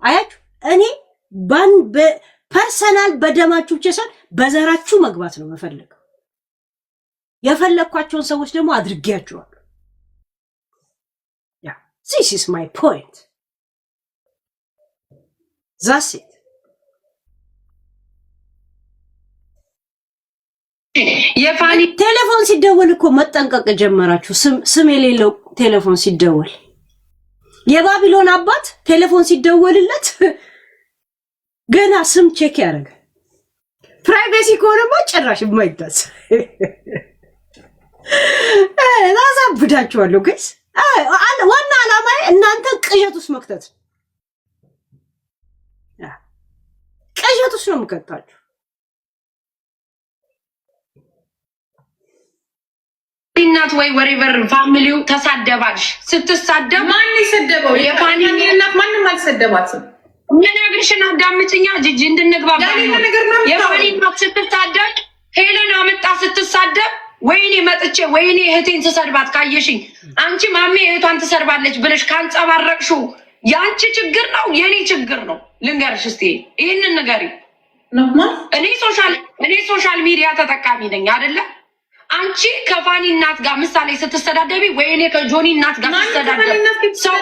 አያችሁ እኔ በፐርሰናል በደማችሁ ቸሰን በዘራችሁ መግባት ነው መፈልገው የፈለኳቸውን ሰዎች ደግሞ አድርጌያቸዋለሁ ያ this is my point that's it የፋኒ ቴሌፎን ሲደወል እኮ መጠንቀቅ ጀመራችሁ ስም የሌለው ቴሌፎን ሲደወል የባቢሎን አባት ቴሌፎን ሲደወልለት ገና ስም ቼክ ያደርጋል ፕራይቬሲ ከሆነማ ጭራሽ የማይታስ ላዛብዳችኋለሁ ጋይስ ዋና ዓላማዬ እናንተ ቅዠት ውስጥ መክተት ቅዠት ውስጥ ነው የምከታችሁ እናት ወይ ወሬቨር ፋሚሊው ተሳደባልሽ ስትሳደብ ማን ይሰደበው የፋኒ እናት ማንንም አልሰደባትም ምን ያግርሽና አዳምጪኛ ጂጂ እንድንግባባ የፋኒ እናት ስትሳደብ ሄለን አመጣ ስትሳደብ ወይኔ መጥቼ ወይኔ እህቴን ተሰድባት ካየሽኝ አንቺ ማሜ እህቷን ተሰርባለች ብለሽ ካንጸባረቅሽው ያንቺ ችግር ነው የኔ ችግር ነው ልንገርሽ እስቲ ይሄንን ንገሪ እኔ ሶሻል ሚዲያ ተጠቃሚ ነኝ አይደለ አንቺ ከፋኒ እናት ጋር ምሳሌ ስትሰዳደቢ ወይኔ ከጆኒ እናት ጋር ስትሰዳደብ ሰው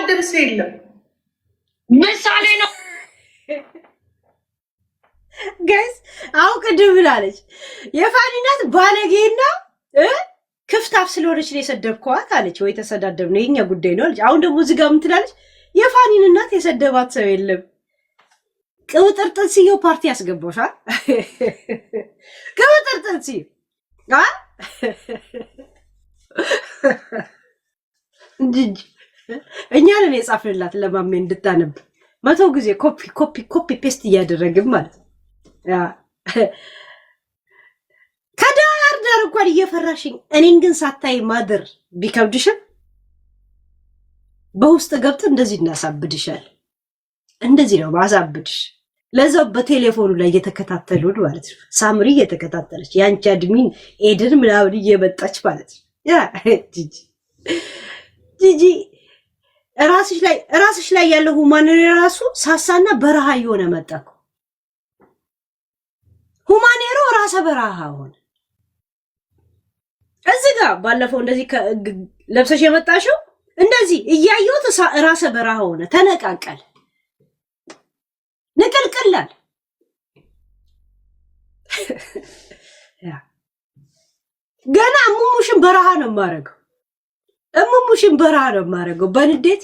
የለም ምሳሌ ነው ጋይስ አው ቅድም ብላለች የፋኒ እናት ባለጌና ክፍታፍ ስለሆነች ነው የሰደብኳት አለች ወይ ተሰዳደብ ነው የኛ ጉዳይ ነው አለች አሁን ደግሞ እዚህ ጋር ምን ትላለች የፋኒን እናት የሰደባት ሰው የለም ቅብጥርጥልሲዮ ፓርቲ ያስገባሻል ቅብጥርጥልሲዮ ጂጂ እኛን የጻፍንላት ለማሜ እንድታነብ 100 ጊዜ ኮፒ ፔስት እያደረግን ማለት ያ ከዳር ዳር እንኳን እየፈራሽኝ እኔን ግን ሳታይ ማደር ቢከብድሽም በውስጥ ገብተ እንደዚህ እናሳብድሻል እንደዚህ ነው ማሳብድሽ ለዛው በቴሌፎኑ ላይ እየተከታተሉ ማለት ነው ሳምሪ እየተከታተለች ያንቺ አድሚን ኤደን ምናምን እየመጣች ማለት ነው ያ ጂጂ ራስሽ ላይ ያለው ሁማኔሮ ራሱ ሳሳና በረሃ የሆነ መጣኩ ሁማኔሮ ራሰ በረሃ ሆነ እዚህ ጋር ባለፈው እንደዚህ ለብሰሽ የመጣሽው እንደዚህ እያየሁት ራሰ በረሃ ሆነ ተነቃቀል ንቅልቅላል ገና ሙሙሽን በረሃ ነው ማረገው በንዴት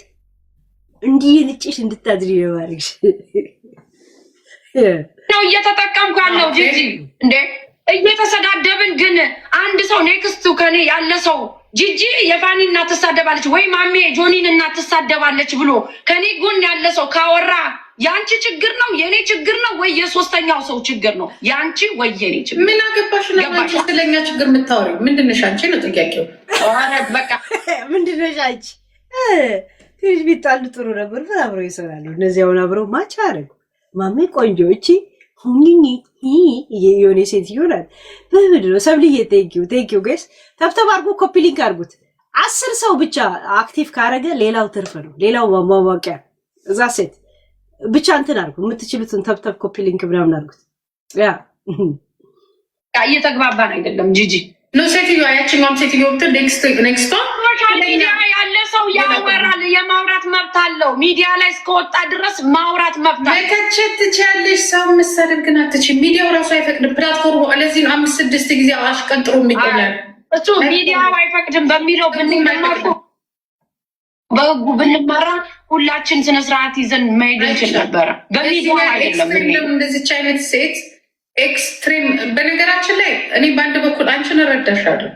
እንዲህ ልጭሽ እንድታድሪ ነው ማረግሽ ነው እየተጠቀምኩ ያለው ጂጂ እንዴ እየተሰዳደብን ግን አንድ ሰው ኔክስቱ ከኔ ያለ ሰው ጂጂ የፋኒ እናት ተሳደባለች ወይ ማሜ ጆኒን እናት ተሳደባለች ብሎ ከኔ ጎን ያለ ሰው ካወራ ያንቺ ችግር ነው የኔ ችግር ነው ወይ የሶስተኛው ሰው ችግር ነው ያንቺ ወይ የኔ ችግር ምን አገባሽ ነው አንቺ ስለኛ ችግር የምታወሪው ምንድነሽ አንቺ ነው ጥያቄው ኧረ በቃ ምንድነሽ አንቺ ትንሽ ቢጣሉ ጥሩ ነበር አብረው ይሰራሉ እነዚህ አሁን አብረው ማች አረጉ ማሜ ቆንጆ እቺ ሁኚ የዮኔ ሴት ይሆናል በምንድነው ሰብልዬ ቴንኪው ጋይስ ተብተብ አድርጉ ኮፒ ሊንክ አድርጉት 10 ሰው ብቻ አክቲቭ ካረገ ሌላው ትርፍ ነው ሌላው ማማቂያ እዛ ሴት ብቻ እንትን አድርጉ የምትችሉትን ተብተብ ኮፒ ሊንክ ምናምን አድርጉት። ያ እየተግባባን አይደለም ጂጂ ኖ ሴትዮዋ ያቺኛውም ሴትዮዋ ብትል ኔክስቷ ሚዲያ ያለ ሰው ያወራል። የማውራት መብት አለው። ሚዲያ ላይ እስከወጣ ድረስ ማውራት መብት አለው። መተቸት ትችያለሽ። ሰው መሳደብ ግን አትችይም። ሚዲያው ራሱ አይፈቅድም። ፕላትፎርሙ ለዚህ ነው 5-6 ጊዜ አሽቀንጥሮ የሚገኛል። እሱ ሚዲያው አይፈቅድም በሚለው ብንመራ በህጉ ብንመራ ሁላችን ስነ ስርዓት ይዘን መሄድ እንችል ነበረ። በሚዲያው አይደለም እንደዚች አይነት ሴት ኤክስትሪም። በነገራችን ላይ እኔ በአንድ በኩል አንቺን እረዳሻለሁ።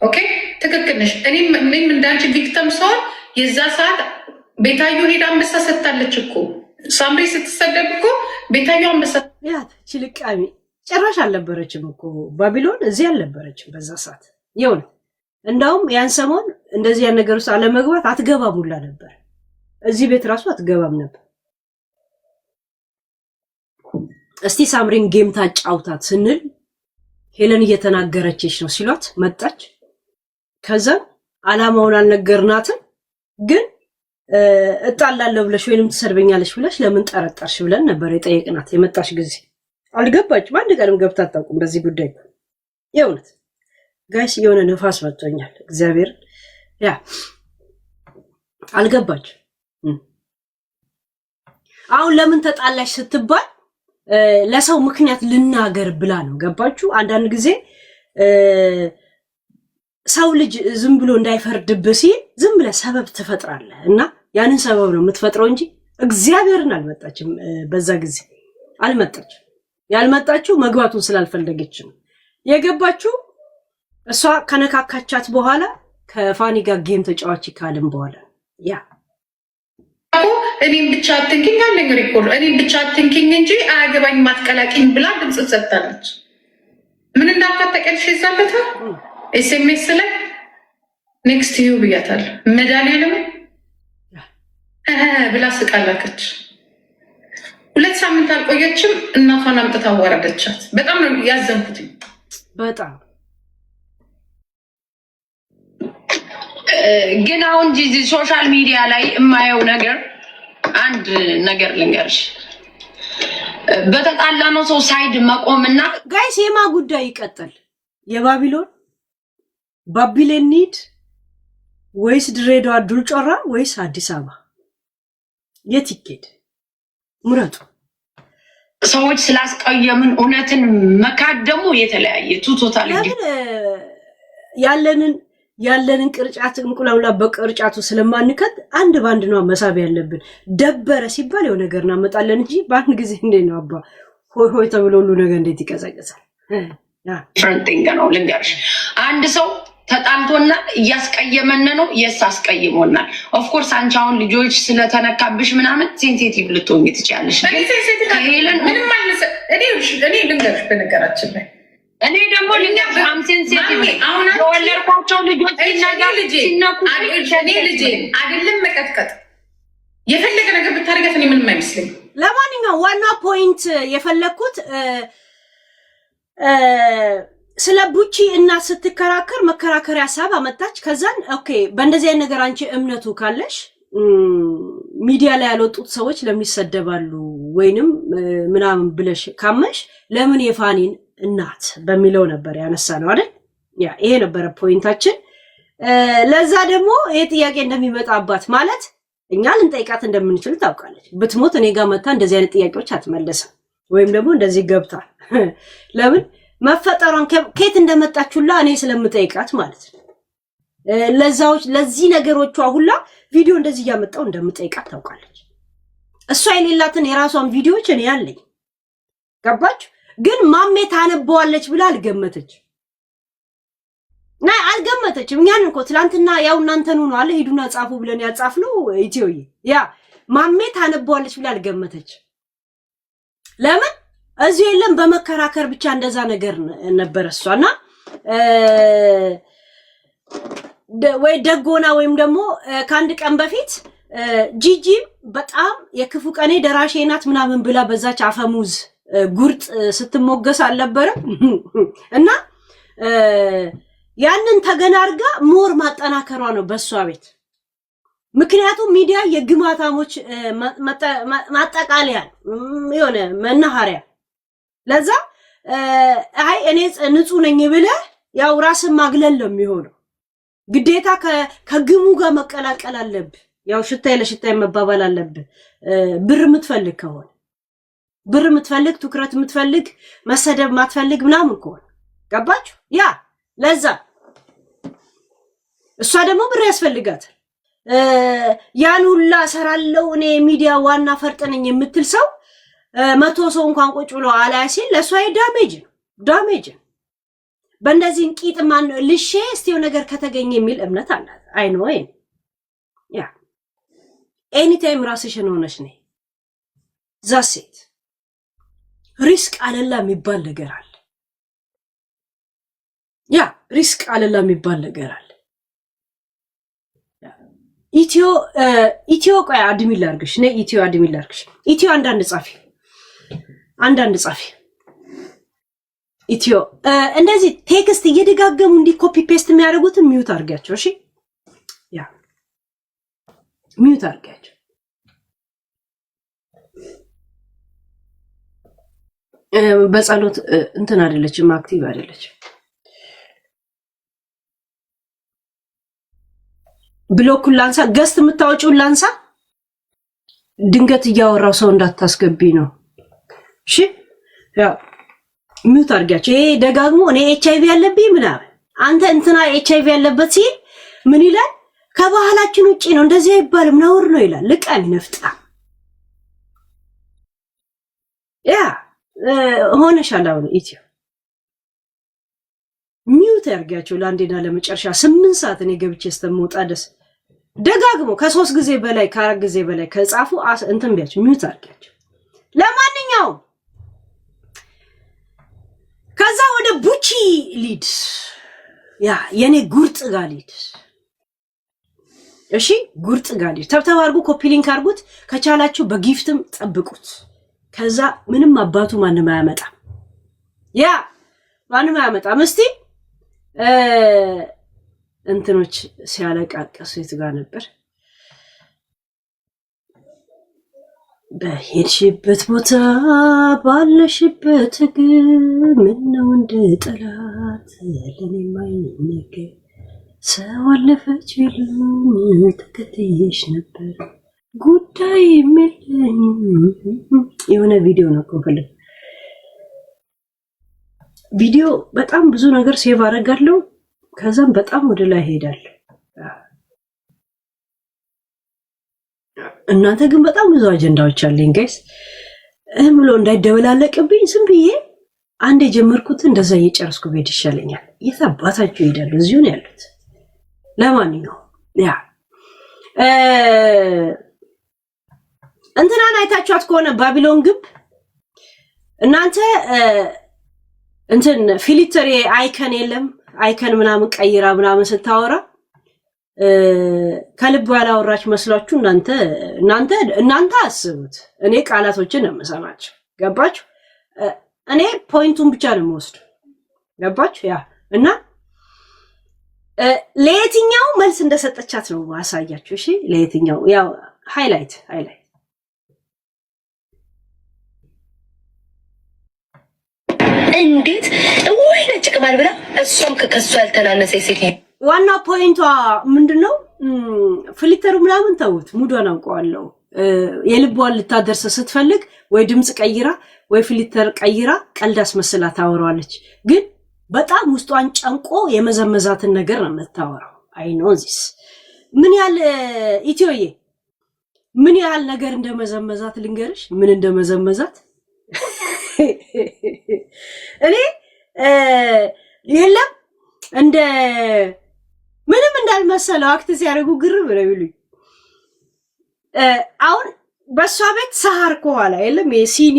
ኦኬ ትክክል ነሽ። እኔም እንዳንቺ ቪክተም ሰሆን የዛ ሰዓት ቤታዮ ሄዳ አንበሳ ሰጥታለች እኮ ሳምሪ ስትሰደብ እኮ ቤታዮ አንበሳ ያት ችልቃሚ ጭራሽ አልነበረችም እኮ ባቢሎን እዚህ አልነበረችም በዛ ሰዓት ይሁን። እንዳውም ያን ሰሞን እንደዚህ ያን ነገር ውስጥ አለመግባት አትገባም ሁላ ነበር። እዚህ ቤት ራሱ አትገባም ነበር። እስቲ ሳምሪን ጌም ታጫውታት ስንል ሄለን እየተናገረችሽ ነው ሲሏት መጣች። ከዛ አላማውን አልነገርናትም፣ ግን እጣላለሁ ብለሽ ወይንም ትሰርበኛለሽ ብለሽ ለምን ጠረጠርሽ ብለን ነበር የጠየቅናት። የመጣሽ ጊዜ አልገባችም። አንድ ቀንም ገብታ አታውቁም በዚህ ጉዳይ። የእውነት ጋይስ የሆነ ነፋስ መጥቶኛል። እግዚአብሔር ያ አልገባች። አሁን ለምን ተጣላሽ ስትባል ለሰው ምክንያት ልናገር ብላ ነው። ገባችሁ? አንዳንድ ጊዜ ሰው ልጅ ዝም ብሎ እንዳይፈርድብህ ሲል ዝም ብለህ ሰበብ ትፈጥራለህ እና ያንን ሰበብ ነው የምትፈጥረው እንጂ እግዚአብሔርን አልመጣችም። በዛ ጊዜ አልመጣችም። ያልመጣችው መግባቱን ስላልፈለገች ነው። የገባችው እሷ ከነካካቻት በኋላ ከፋኒ ጋር ጌም ተጫዋች ካለም በኋላ ያ እኔም ብቻ አትንኪኝ አለኝ ሪኮርድ። እኔም ብቻ አትንኪኝ እንጂ አያገባኝ ማትቀላቂኝ ብላ ድምፅ ሰጥታለች። ምን እንዳልኳት ተቀልሽ ይዛለታ ኤስኤምኤስ ላይ ኔክስት ዩ ብያታለሁ። መድኃኒዓለም ብላ ስቃላከች። 2 ሳምንት አልቆየችም። እናቷን አምጥታ አዋረደቻት። በጣም ነው ያዘንኩት። በጣም ግን አሁን ጂጂ ሶሻል ሚዲያ ላይ የማየው ነገር አንድ ነገር ልንገርሽ፣ በተጣላነው ሰው ሳይድ መቆምና ጋይስ የማ ጉዳይ ይቀጥል። የባቢሎን ባቢሌን ኒድ ወይስ ድሬዳዋ ዱል ጮራ ወይስ አዲስ አበባ? የት ይኬድ? ምረጡ። ሰዎች ስላስቀየምን እውነትን መካድ ደግሞ የተለያየ ቱቶታል። ያለንን ቅርጫት እንቁላላ በቅርጫቱ ስለማንከት አንድ ባንድ ነው መሳብ ያለብን። ደበረ ሲባል የሆነ ነገር እናመጣለን እንጂ በአንድ ጊዜ እንዴት ነው አባ ሆይ ሆይ ተብሎ ሁሉ ነገር እንዴት ይቀዘቅዛል? ፍረንቲንግ ነው ልንገርሽ። አንድ ሰው ተጣልቶና እያስቀየመን ነው አስቀይሞናል። ኦፍኮርስ አንቺ አሁን ልጆች ስለተነካብሽ ምናምን ሴንሲቲቭ ልትሆኚ ትችያለሽ። ሄለን ምንም ማለት እኔ ልንገርሽ በነገራችን ላይ እኔ ደግሞ ልንገርሽ ሴንሲቲቭ የወለድኳቸው ልጆች ሲነኩ ልጄ አይደለም መቀጥቀጥ የፈለገ ነገር ብታደርጋት እኔ ምንም አይመስለኝ። ለማንኛውም ዋና ፖይንት የፈለግኩት ስለ ቡቺ እናት ስትከራከር መከራከሪያ ሀሳብ አመጣች። ከዛን ኦኬ በእንደዚህ አይነት ነገር አንቺ እምነቱ ካለሽ ሚዲያ ላይ ያልወጡት ሰዎች ለምን ይሰደባሉ ወይንም ምናምን ብለሽ ካመሽ ለምን የፋኒን እናት በሚለው ነበር ያነሳ ነው አይደል? ያ ይሄ ነበር ፖይንታችን። ለዛ ደግሞ ይሄ ጥያቄ እንደሚመጣባት ማለት እኛ ልንጠይቃት እንደምንችል ታውቃለች። ብትሞት እኔ ጋር መታ እንደዚህ አይነት ጥያቄዎች አትመለስም። ወይም ደግሞ እንደዚህ ገብታ ለምን መፈጠሯን ከየት እንደመጣችሁላ እኔ ስለምጠይቃት ማለት ነው። ለዚህ ነገሮቿ ሁላ ቪዲዮ እንደዚህ እያመጣው እንደምጠይቃት ታውቃለች። እሷ የሌላትን የራሷን ቪዲዮዎች እኔ ያለኝ ገባች። ግን ማሜ ታነበዋለች ብላ አልገመተችም። እኛን እኮ ትላንትና ያው እናንተኑ ነው አለ ሂዱና ጻፉ ብለን ያጻፍነው ኢትዮዬ ያ ማሜ ታነበዋለች ብላ አልገመተች። ለምን እዚህ የለም በመከራከር ብቻ እንደዛ ነገር ነበር እሷና ወይ ደጎና ወይም ደግሞ ከአንድ ቀን በፊት ጂጂ በጣም የክፉ ቀኔ ደራሼ ናት ምናምን ብላ በዛች አፈሙዝ ጉርጥ ስትሞገስ አልነበረም? እና ያንን ተገናርጋ ሞር ማጠናከሯ ነው በሷ ቤት ምክንያቱም ሚዲያ የግማታሞች ማጠቃለያ የሆነ መናኸሪያ። ለዛ አይ እኔ ንጹህ ነኝ ብለህ ያው ራስን ማግለል ነው የሚሆነው። ግዴታ ከግሙ ጋር መቀላቀል አለብህ። ያው ሽታይ ለሽታይ መባባል አለብህ። ብር የምትፈልግ ከሆነ ብር የምትፈልግ ትኩረት የምትፈልግ መሰደብ ማትፈልግ ምናምን ከሆነ ገባችሁ? ያ ለዛ እሷ ደግሞ ብር ያስፈልጋታል። ያን ሁላ ሰራለው እኔ ሚዲያ ዋና ፈርጥ ነኝ የምትል ሰው 100 ሰው እንኳን ቁጭ ብሎ አላይ ሲል ለሷ ዳሜጅ ነው። በእንደዚህ ቂጥ ማን ልሼ እስቲው ነገር ከተገኘ የሚል እምነት አላት። አይ ኖ ያ ኤኒ ታይም ራስሽን ሆነሽ ነይ። ዛሴት ሪስክ አለላ የሚባል ነገር አለ። ያ ሪስክ አለላ የሚባል ነገር አለ። ኢትዮ ቆይ አድሚን ላርግሽ ነይ። ኢትዮ አድሚን ላርግሽ። ኢትዮ አንዳንድ ጻፊ ኢትዮ እንደዚህ ቴክስት እየደጋገሙ እንዲ ኮፒ ፔስት የሚያደርጉትን ሚዩት አድርጋቸው። እሺ ያ ሚዩት አድርጋቸው። በጸሎት እንትን አይደለችም፣ አክቲቭ አይደለችም። ብሎኩን ላንሳ፣ ገስት የምታወጪውን ላንሳ። ድንገት እያወራው ሰው እንዳታስገቢ ነው። እሺ ያው ሚዩት አድርጋቸው። ይሄ ደጋግሞ እኔ ኤችአይቪ ያለብኝ ምናምን አንተ እንትና ኤችአይቪ ያለበት ሲል ምን ይላል? ከባህላችን ውጪ ነው እንደዚህ አይባልም ነውር ነው ይላል። ልቀን ነፍጣ ያ ሆነሻል። አሁን ኢትዮ ሚዩት አድርጋቸው ለአንዴና ለመጨረሻ 8 ሰዓት እኔ ገብቼ እስከምወጣ ደስ ደጋግሞ ከ3 ጊዜ በላይ ከ4 ጊዜ በላይ ከጻፉ እንትን ቢያቸው ሚዩት አድርጋቸው። ለማንኛውም ከዛ ወደ ቡቺ ሊድ ያ የኔ ጉርጥ ጋር ሊድ። እሺ ጉርጥ ጋር ሊድ ተብተብ አድርጉ፣ ኮፒ ሊንክ አድርጉት፣ ከቻላችሁ በጊፍትም ጠብቁት። ከዛ ምንም አባቱ ማንም አያመጣም። ያ ማንም አያመጣም። እስቲ እንትኖች ሲያለቃቀሱ የት ጋር ነበር? በሄድሽበት ቦታ ባለሽበት ግን ምነው እንደ ጠላት ለኔ ማይነገር ሰው አለፈች ቢሉኝ ተከትዬሽ ነበር ጉዳይ የለኝ። የሆነ ቪዲዮ ነው እኮ ፈልግ ቪዲዮ በጣም ብዙ ነገር ሴቭ አደርጋለሁ። ከዛም በጣም ወደ ላይ ሄዳለሁ። እናንተ ግን በጣም ብዙ አጀንዳዎች አለኝ ጋይስ። ብሎ እንዳይደበላለቅብኝ ዝም ብዬ አንድ የጀመርኩት እንደዛ እየጨረስኩ ቤት ይሻለኛል። የታባታችሁ ይሄዳሉ፣ እዚሁ ነው ያሉት። ለማንኛውም ያ እንትናን አይታችኋት ከሆነ ባቢሎን ግብ እናንተ እንትን ፊልተር አይከን የለም አይከን ምናምን ቀይራ ምናምን ስታወራ ከልብ ያላወራች መስሏችሁ እናንተ አስቡት። እኔ ቃላቶችን ነው የምሰማቸው። ገባችሁ? እኔ ፖይንቱን ብቻ ነው የምወስደው። ገባችሁ? ያ እና ለየትኛው መልስ እንደሰጠቻት ነው ማሳያችሁ። እሺ ለየትኛው ያው ሃይላይት እንዴት ወይ ነጭ ቅማል ብላ እሷም ከከሱ ያልተናነሰ ሴት ዋና ፖይንቷ ምንድነው? ፍሊተሩ ምናምን ተውት፣ ሙዷን አውቀዋለሁ። የልቧን ልታደርስ ስትፈልግ ወይ ድምጽ ቀይራ ወይ ፍሊተር ቀይራ ቀልድ አስመስላ ታወራለች። ግን በጣም ውስጧን ጨንቆ የመዘመዛትን ነገር ነው የምታወራው። አይ ኖ ዚስ ምን ያህል ኢትዮዬ ምን ያህል ነገር እንደመዘመዛት ልንገርሽ። ምን እንደመዘመዛት እኔ የለም እንደ ምንም እንዳልመሰለው አክት ሲያደርጉ ግርም ነው ይሉኝ። አሁን በሷ ቤት ሰሃር ከኋላ የለም የሲኒ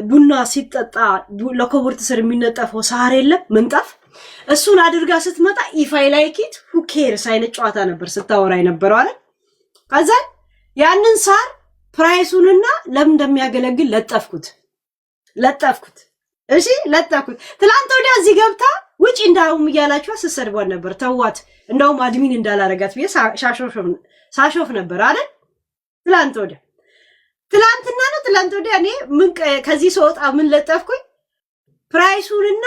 ቡና ሲጠጣ ለኮቦርት ስር የሚነጠፈው ሰሃር የለም ምንጣፍ፣ እሱን አድርጋ ስትመጣ ኢፋይ ላይኪት ሁ ኬርስ አይነት ጨዋታ ነበር ስታወራ የነበረው አይደል። ከዛ ያንን ሰሃር ፕራይሱንና ለምን እንደሚያገለግል ለጠፍኩት። እሺ ለጠፍኩት። ትላንት ወዲያ እዚህ ገብታ ውጪ እንዳውም እያላችሁ አሰሰድቧን ነበር። ተዋት እንደውም አድሚን እንዳላረጋት ብዬ ሳሾፍ ነበር አይደል? ትላንትና ነው ትላንት ወዲያ እኔ ምን ከዚህ ሰውጣ ምን ለጠፍኩኝ ፕራይሱንና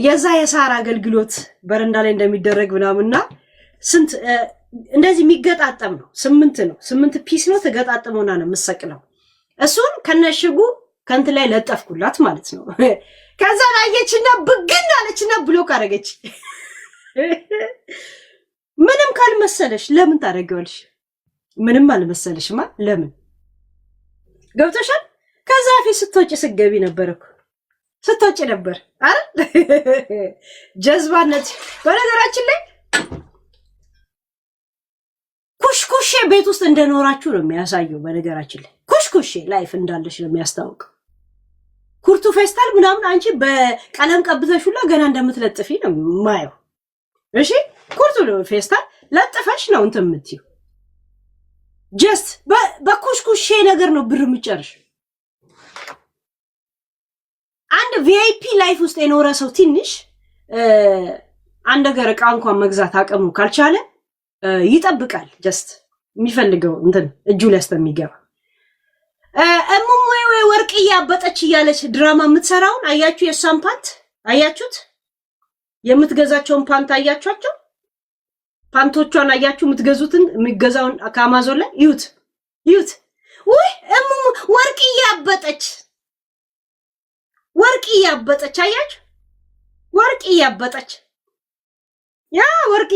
የዛ የሳራ አገልግሎት በረንዳ ላይ እንደሚደረግ ምናምንና ስንት እንደዚህ የሚገጣጠም ነው 8 ፒስ ነው ተገጣጥሞና ነው የምሰቅለው እሱን ከነሽጉ ከንት ላይ ለጠፍኩላት ማለት ነው። ከዛ ላየችና ብግን አለችና ብሎክ አደረገች። ምንም ካልመሰለሽ ለምን ታደርጊዋለሽ? ምንም አልመሰለሽማ ለምን ገብቶሻል? ከዛ ፊት ስትወጪ ስገቢ ነበርኩ ስትወጪ ነበር አይደል? ጀዝባነት በነገራችን ላይ ኩሽኩሼ ቤት ውስጥ እንደኖራችሁ ነው የሚያሳየው። በነገራችን ላይ ኩሽኩሼ ላይፍ እንዳለሽ ነው የሚያስታውቀው። ኩርቱ ፌስታል ምናምን አንቺ በቀለም ቀብተሽላ ገና እንደምትለጥፊ ነው ማየው። እሺ ኩርቱ ፌስታል ለጥፈሽ ነው እንትን የምትይው። ጀስት በኩሽኩሼ ነገር ነው ብር የምጨርሽ። አንድ ቪአይፒ ላይፍ ውስጥ የኖረ ሰው ትንሽ አንድ ነገር ዕቃ እንኳን መግዛት አቅሙ ካልቻለ ይጠብቃል። ጀስት የሚፈልገው እንትን እጁ ላይ እስከሚገባ እሙሙ ወርቅ እያበጠች እያለች ድራማ የምትሰራውን አያችሁ? የሷን ፓንት አያችሁት? የምትገዛቸውን ፓንት አያችኋቸው? ፓንቶቿን አያችሁ? የምትገዙትን የሚገዛውን ከአማዞን ላይ ይዩት። ውይ እሙሙ ወርቅ እያበጠች አያችሁ? ወርቅ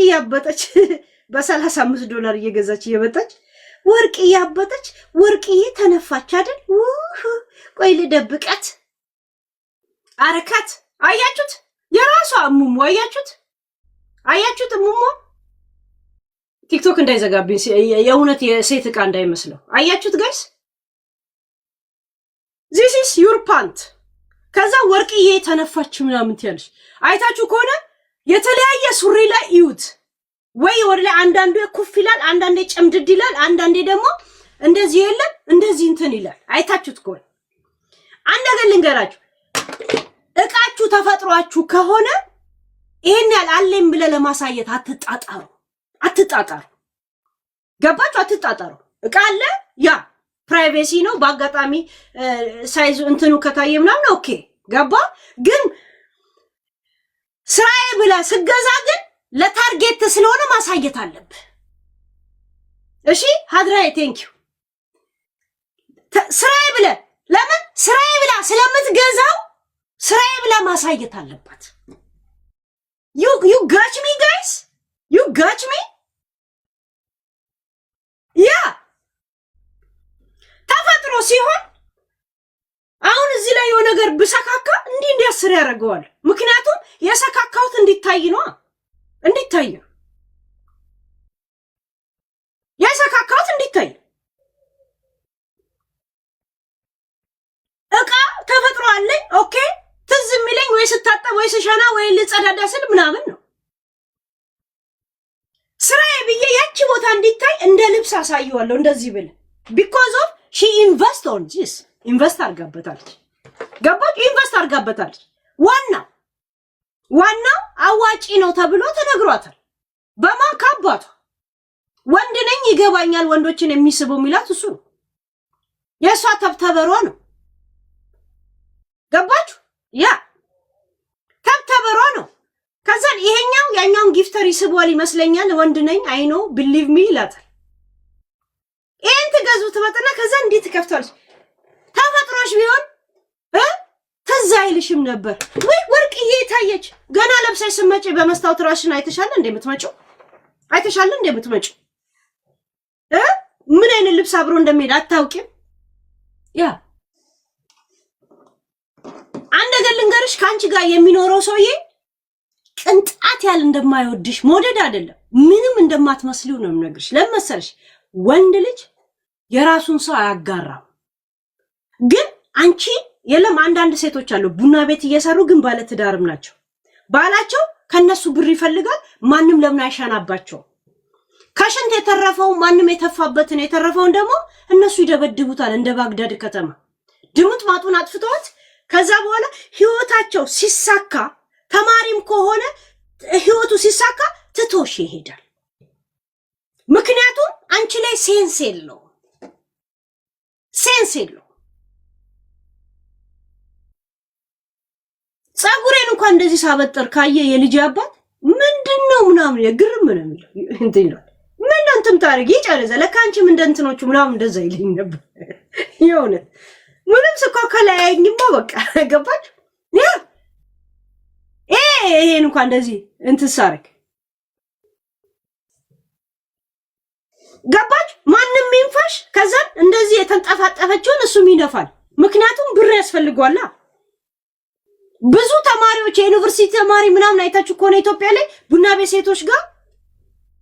እያበጠች በ$35 እየገዛች እየበጠች ወርቅ እያበጠች ወርቅዬ ተነፋች አይደል? ቆይ ልደብቃት አረካት። አያችሁት? የራሷ እሙሙ አያችሁት? እሙሙ ቲክቶክ እንዳይዘጋብኝ የእውነት የሴት ዕቃ እንዳይመስለው። አያችሁት ጋይስ? this is your pant። ከዛ ወርቅዬ ተነፋች ምናምን ትያለሽ። አይታችሁ ከሆነ የተለያየ ሱሪ ላይ እዩት። ወይ ወደ ላይ አንዳንዱ ኩፍ ይላል፣ አንዳንዴ ጨምድድ ይላል፣ አንዳንዴ ደግሞ እንደዚህ የለም እንደዚህ እንትን ይላል። አይታችሁት ከሆነ አንድ ነገር ልንገራችሁ፣ እቃችሁ ተፈጥሯችሁ ከሆነ ይሄን ያህል አለኝ ብለ ለማሳየት አትጣጣሩ። ገባችሁ? አትጣጣሩ። እቃ አለ፣ ያ ፕራይቬሲ ነው። በአጋጣሚ ሳይዙ እንትኑ ከታየ ምናምን ኦኬ ገባ። ግን ስራዬ ብለ ስገዛ ግን ለታርጌት ስለሆነ ማሳየት አለብህ። እሺ ሀድራዬ ቴንኪዩ። ስራዬ ብለ ለምን ስራዬ ብላ ስለምትገዛው ስራዬ ብላ ማሳየት አለባት። you got me guys? you got me? ያ ተፈጥሮ ሲሆን አሁን እዚህ ላይ የሆነ ነገር ብሰካካ እንዲያስር ያደርገዋል። ምክንያቱም የሰካካውት እንዲታይ ነው። የሰካካውት እንዲታይ እቃ ተፈጥሮ አለኝ። ኦኬ ትዝ የሚለኝ ወይ ስታጠብ ወይ ስሸና ወይ ልጸዳዳ ስል ምናምን ነው። ስራዬ ብዬ ያቺ ቦታ እንዲታይ እንደ ልብስ አሳየዋለሁ። እንደዚህ ብል because of she invest on this ኢንቨስት አድርጋበታለች። ገባች? ኢንቨስት አድርጋበታለች። ዋናው አዋጪ ነው ተብሎ ተነግሯታል። በማን ካባቷ ወንድ ነኝ ይገባኛል፣ ወንዶችን የሚስበው የሚላት እሱ ነው። የእሷ ተብተበሯ ነው። ገባችሁ? ያ ተብተበሯ ነው። ከዛን ይሄኛው ያኛውን ጊፍተር ይስበዋል ይመስለኛል። ወንድ ነኝ አይ ኖ ቢሊቭ ሚ ይላታል። ይሄን ትገዙ ትመጣና ከዛ እንዴት ትከፍቷለች። ተፈጥሮሽ ቢሆን ትዝ አይልሽም ነበር ወይ? ወርቅዬ ታየች ገና ለብሰሽ ስትመጪ በመስታወት ራስሽን አይተሻል እንደምትመጪው ምን አይነት ልብስ አብሮ እንደሚሄድ አታውቂም። ያ አንድ ነገር ልንገርሽ፣ ከአንቺ ጋር የሚኖረው ሰውዬ ቅንጣት ያህል እንደማይወድሽ መውደድ አይደለም ምንም እንደማትመስሊው ነው የምነግርሽ። ለምን መሰለሽ? ወንድ ልጅ የራሱን ሰው አያጋራም። ግን አንቺ የለም አንዳንድ ሴቶች አሉ ቡና ቤት እየሰሩ ግን ባለ ትዳርም ናቸው። ባላቸው ከነሱ ብር ይፈልጋል። ማንም ለምን አይሻናባቸው? ከሽንት የተረፈው ማንም የተፋበትን የተረፈውን ደግሞ እነሱ ይደበድቡታል። እንደ ባግዳድ ከተማ ድምጥ ማጡን አጥፍተውት ከዛ በኋላ ህይወታቸው ሲሳካ ተማሪም ከሆነ ህይወቱ ሲሳካ ትቶሽ ይሄዳል። ምክንያቱም አንቺ ላይ ሴንስ የለው። ጸጉሬን እንኳን እንደዚህ ሳበጠር ካየ የልጅ አባት ምንድነው ምናምን የግርም ነው የሚለው እንትን ይላል። ምን እንትን ታርጊ ይጨርዘ ለካንቺም እንደንትኖቹ ምናምን እንደዛ ይለኝ ነበር። የእውነት ምንም ከላይኝማ በቃ ገባች። ያ ይሄን እንኳን እንደዚህ እንትን ሳረክ ገባች። ማንም ይንፋሽ። ከዛ እንደዚህ የተንጠፋጠፈችውን እሱም ይነፋል። ምክንያቱም ብር ያስፈልጓላ። ብዙ ተማሪዎች የዩኒቨርሲቲ ተማሪ ምናምን አይታችሁ ከሆነ ኢትዮጵያ ላይ ቡና ቤት ሴቶች ጋር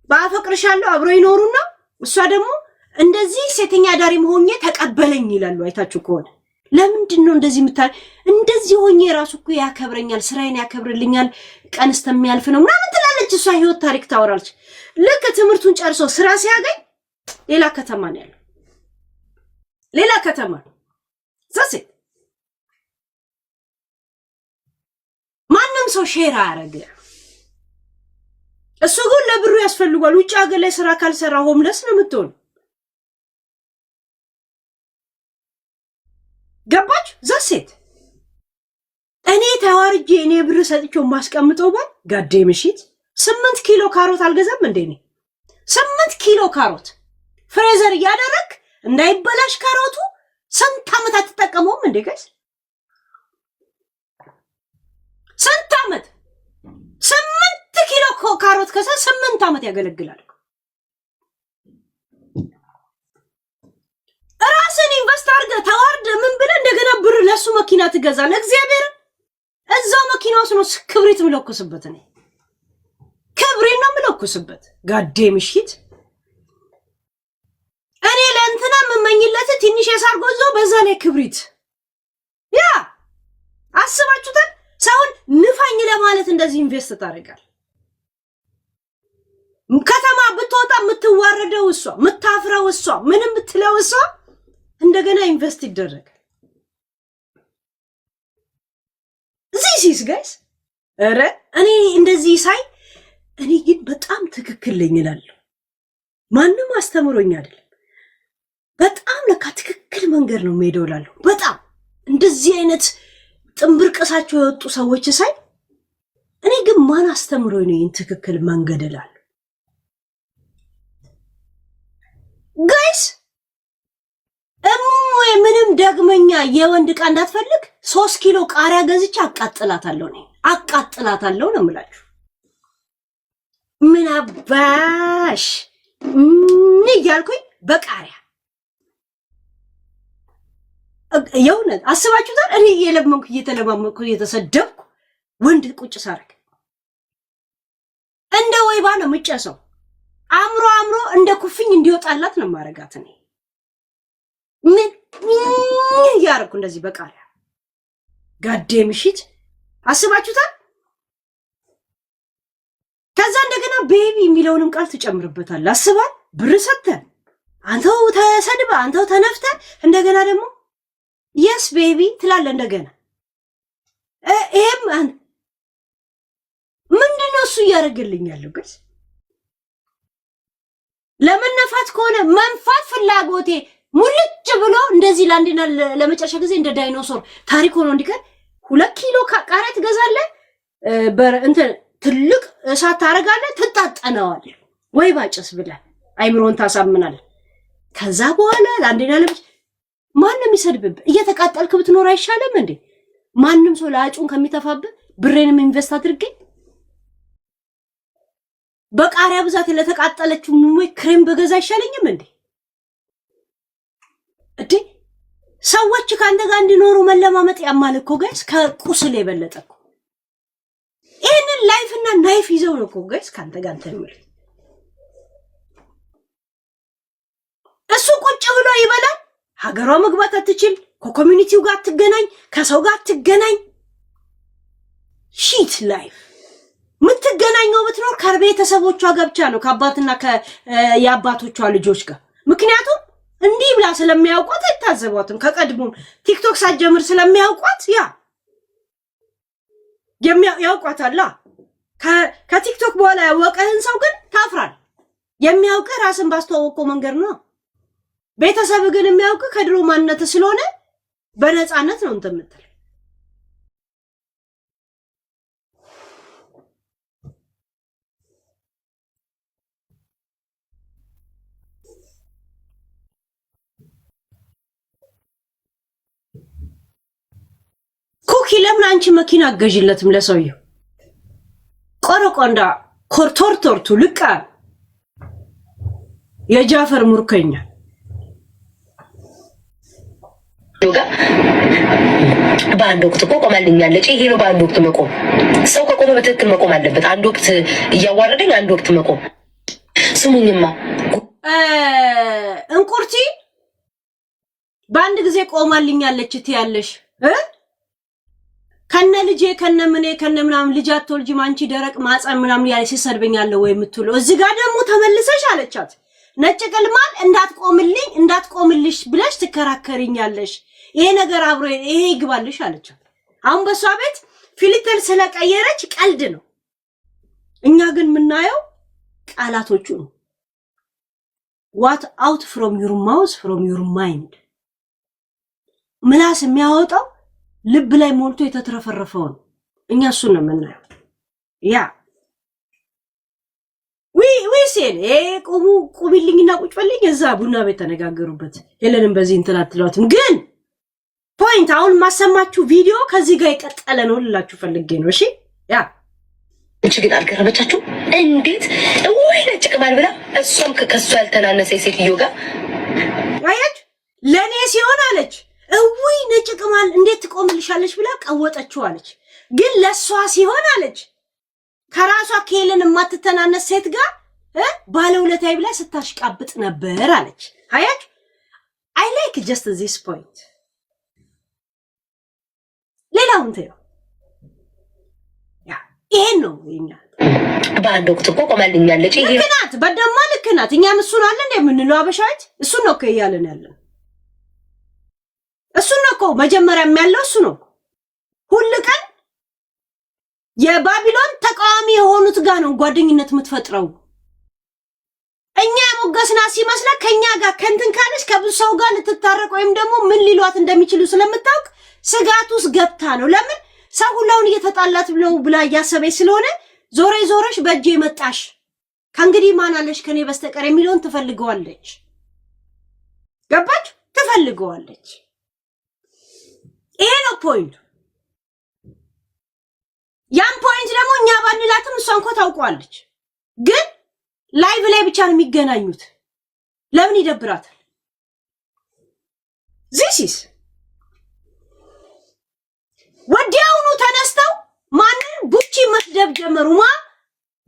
ባፈቅርሻለሁ አብሮ ይኖሩና እሷ ደግሞ እንደዚህ ሴተኛ ዳሪ መሆኜ ተቀበለኝ ይላሉ። አይታችሁ ከሆነ ለምንድን ነው እንደዚህ ምታይ? እንደዚህ ሆኜ ራሱ እኮ ያከብረኛል፣ ስራዬን ያከብርልኛል፣ ቀን እስከሚያልፍ ነው ምናምን ትላለች። እሷ ህይወት ታሪክ ታወራለች። ልክ ትምህርቱን ጨርሶ ስራ ሲያገኝ ሌላ ከተማ ነው ያለው። ሌላ ከተማ ዘሴ ማንም ሰው ሼር አያረግ። እሱ ግን ለብሩ ያስፈልጓል። ውጭ ሀገር ላይ ስራ ካልሰራ ሆምለስ ነው የምትሆን። ገባች? ዘሴት እኔ ተዋርጄ እኔ ብር ሰጥቼው ማስቀምጠው ባል ጋዴ ምሽት 8 ኪሎ ካሮት አልገዛም እንዴ? እኔ 8 ኪሎ ካሮት ፍሬዘር እያደረግ እንዳይበላሽ ካሮቱ ስንት ዓመት አትጠቀመውም እንዴ? ጋይስ ስንት ዓመት 8 ኪሎ ካሮት ከሰ 8 ዓመት ያገለግላል። ራስን ኢንቨስት አድርገህ ተዋርደህ ምን ብለህ እንደገና ብር ለሱ መኪና ትገዛለህ? እግዚአብሔር እዛው መኪና ውስጥ ነው ክብሪት ምለኩስበት። እኔ ክብሪት ነው ምለኩስበት። ጋዴ ምሽት እኔ ለእንትና የምመኝለት ትንሽ የሳር ጎዞ በዛ ላይ ክብሪት። ያ አስባችሁታል? ሰውን ንፋኝ ለማለት እንደዚህ ኢንቨስት ታደርጋለህ። ከተማ ብትወጣ የምትዋረደው እሷ፣ የምታፍረው እሷ፣ ምንም ብትለው እሷ እንደገና ኢንቨስት ይደረጋል። ዚስ ጋይስ ኧረ እኔ እንደዚህ ሳይ እኔ ግን በጣም ትክክል ነኝ እላለሁ። ማንም አስተምሮኝ አይደለም። በጣም ለካ ትክክል መንገድ ነው የምሄደው እላለሁ። በጣም እንደዚህ አይነት ጥንብር ቅሳቸው የወጡ ሰዎች ሳይ እኔ ግን ማን አስተምሮኝ ነው ይህን ትክክል መንገድ እላለሁ። ጋይስ ወይ ምንም ደግመኛ የወንድ ዕቃ እንዳትፈልግ 3 ኪሎ ቃሪያ ገዝቼ አቃጥላታለሁ ነው የምላችሁ። ምን አባሽ እያልኩኝ በቃሪያ የእውነት አስባችሁታል? እኔ እየለመንኩ እየተለማመንኩ እየተሰደብኩ ወንድ ቁጭ ሳረግ እንደ ወይባ ነው የምጨሰው። አምሮ እንደ ኩፍኝ እንዲወጣላት ነው ማረጋት። እኔ ምን ያርኩ እንደዚህ በቃሪያ ጋዴ ምሽት አስባችሁታል? ከዛ እንደገና ቤቢ የሚለውንም ቃል ትጨምርበታል። አስባል ብር ሰጥተህ አንተው ተሰድበ አንተው ተነፍተ እንደገና ደግሞ የስ ቤቢ ትላለህ። እንደገና ይሄም ምንድነው እሱ እያደረገልኝ ያለው? ግን ለመነፋት ከሆነ መንፋት ፍላጎቴ ሙልጭ ብሎ እንደዚህ ለአንዴና ለመጨረሻ ጊዜ እንደ ዳይኖሶር ታሪክ ሆኖ እንዲቀር 2 ኪሎ ቃሪያ ትገዛለህ፣ እንትን ትልቅ እሳት ታረጋለህ፣ ትጣጠነዋለህ ወይ ባጭስ ብለህ አይምሮን ታሳምናለህ። ከዛ በኋላ ለአንዴና ለመጨረሻ ማንም ይሰድብብህ እየተቃጠልክ ብትኖር አይሻልም እንዴ? ማንም ሰው ለአጩን ከሚተፋብህ ብሬንም ኢንቨስት አድርጌ በቃሪያ ብዛት ለተቃጠለችው ሙይ ክሬም በገዛ አይሻለኝም እንዴ? እዴ ሰዎች ካንተ ጋር እንዲኖሩ መለማመጥ ያማል እኮ ጋይስ፣ ከቁስል የበለጠ እኮ ይሄንን ላይፍ እና ናይፍ ይዘው ነው እኮ ጋይስ ካንተ ጋር እንተምር። እሱ ቁጭ ብሎ ይበላል። ሀገሯ መግባት አትችል፣ ከኮሚኒቲው ጋር አትገናኝ፣ ከሰው ጋር አትገናኝ። ሺት ላይፍ ምትገናኘው ብትኖር ከቤተሰቦቿ ጋር ብቻ ነው፣ ከአባትና የአባቶቿ ልጆች ጋር። ምክንያቱም እንዲህ ብላ ስለሚያውቋት አይታዘቧትም። ከቀድሞም ቲክቶክ ሳትጀምር ስለሚያውቋት ያውቋታላ። ከቲክቶክ በኋላ ያወቀህን ሰው ግን ታፍራል። የሚያውቅህ ራስን ባስተዋወቀው መንገድ ነው። ቤተሰብ ግን የሚያውቅህ ከድሮ ማንነት ስለሆነ በነፃነት ነው እንትን የምትል። ኩኪ ለምን አንቺ መኪና አገዥለትም ለሰውየው? ቆረቆንዳ ኮርቶርቶርቱ ልቃ የጃፈር ሙርከኛ በአንድ ወቅት እኮ ቆማልኛለች። ይሄ ነው በአንድ ወቅት መቆም። ሰው ከቆመ በትክክል መቆም አለበት። አንድ ወቅት እያዋረደኝ አንድ ወቅት መቆም። ስሙኝማ እንቁርቲ በአንድ ጊዜ ቆማልኛለች ትያለሽ ከነ ልጄ ከነ ምኔ ከነ ምናምን ልጅ አትወልጂም አንቺ ደረቅ ማጸን ምናምን ያለ ሲሰድበኛለሁ ወይ የምትለው እዚህ ጋር ደግሞ ተመልሰሽ አለቻት። ነጭ ቅልማል እንዳትቆምልሽ ብለሽ ትከራከሪኛለሽ። ይሄ ነገር አብሮ ይሄ ይግባልሽ አለቻት። አሁን በሷ ቤት ፊልተር ስለቀየረች ቀልድ ነው። እኛ ግን የምናየው ቃላቶቹ ነው። what out from your mouth from your mind ምላስ የሚያወጣው ልብ ላይ ሞልቶ የተትረፈረፈው ነው። እኛ እሱን ነው የምናየው። ያ ዊሴን ቁሚልኝና ቁጭ በልኝ እዛ ቡና ቤት ተነጋገሩበት። ሄለንም በዚህ እንትን አትሏትም። ግን ፖይንት አሁን ማሰማችሁ ቪዲዮ ከዚህ ጋር የቀጠለ ነው ልላችሁ ፈልጌ ነው። እሺ ያ እቺ ግን አልገረመቻችሁ? እንዴት ወይ ነጭ ቅማል ብላ እሷም ከሷ ያልተናነሰ ሴትዮ ጋር አያች ለኔ ሲሆን አለች እውይ ነጭ ቅማል እንዴት ትቆምልሻለች ብላ ቀወጠችው አለች። ግን ለሷ ሲሆን አለች ከራሷ ከሄለን የማትተናነስ ሴት ጋር ባለውለታይ ብላ ስታሽቃብጥ ነበር አለች። አያች I like just this point። ሌላውን ተይው ያ ይሄን ነው ይኛ በአንድ ወቅት እኮ ቆማልኛለች። ይሄ ልክናት በደማ ልክናት። እኛም እሱን አለ እንደምንለው አበሻዎች እሱን ነው ከያለን ያለን እሱ ነው እኮ መጀመሪያም ያለው እሱ ነው። ሁሉ ቀን የባቢሎን ተቃዋሚ የሆኑት ጋር ነው ጓደኝነት የምትፈጥረው። እኛ ሞገስና ሲመስላ ከኛ ጋር ከንትን ካለች ከብዙ ሰው ጋር ልትታረቅ ወይም ደግሞ ምን ሊሏት እንደሚችሉ ስለምታውቅ ስጋት ውስጥ ገብታ ነው። ለምን ሰው ሁላውን እየተጣላት ብላ እያሰበች ስለሆነ ዞረሽ በእጄ መጣሽ ከእንግዲህ ማን አለሽ ከኔ በስተቀር የሚለውን ትፈልገዋለች። ገባች? ትፈልገዋለች። ይሄ ነው ፖይንቱ። ያን ፖይንት ደግሞ እኛ ባንላትም እሷ እንኳን ታውቋለች። ግን ላይቭ ላይ ብቻ ነው የሚገናኙት። ለምን ይደብራታል? ዚስ ወዲያውኑ ተነስተው ማንን ቡቺ መስደብ ጀመሩ።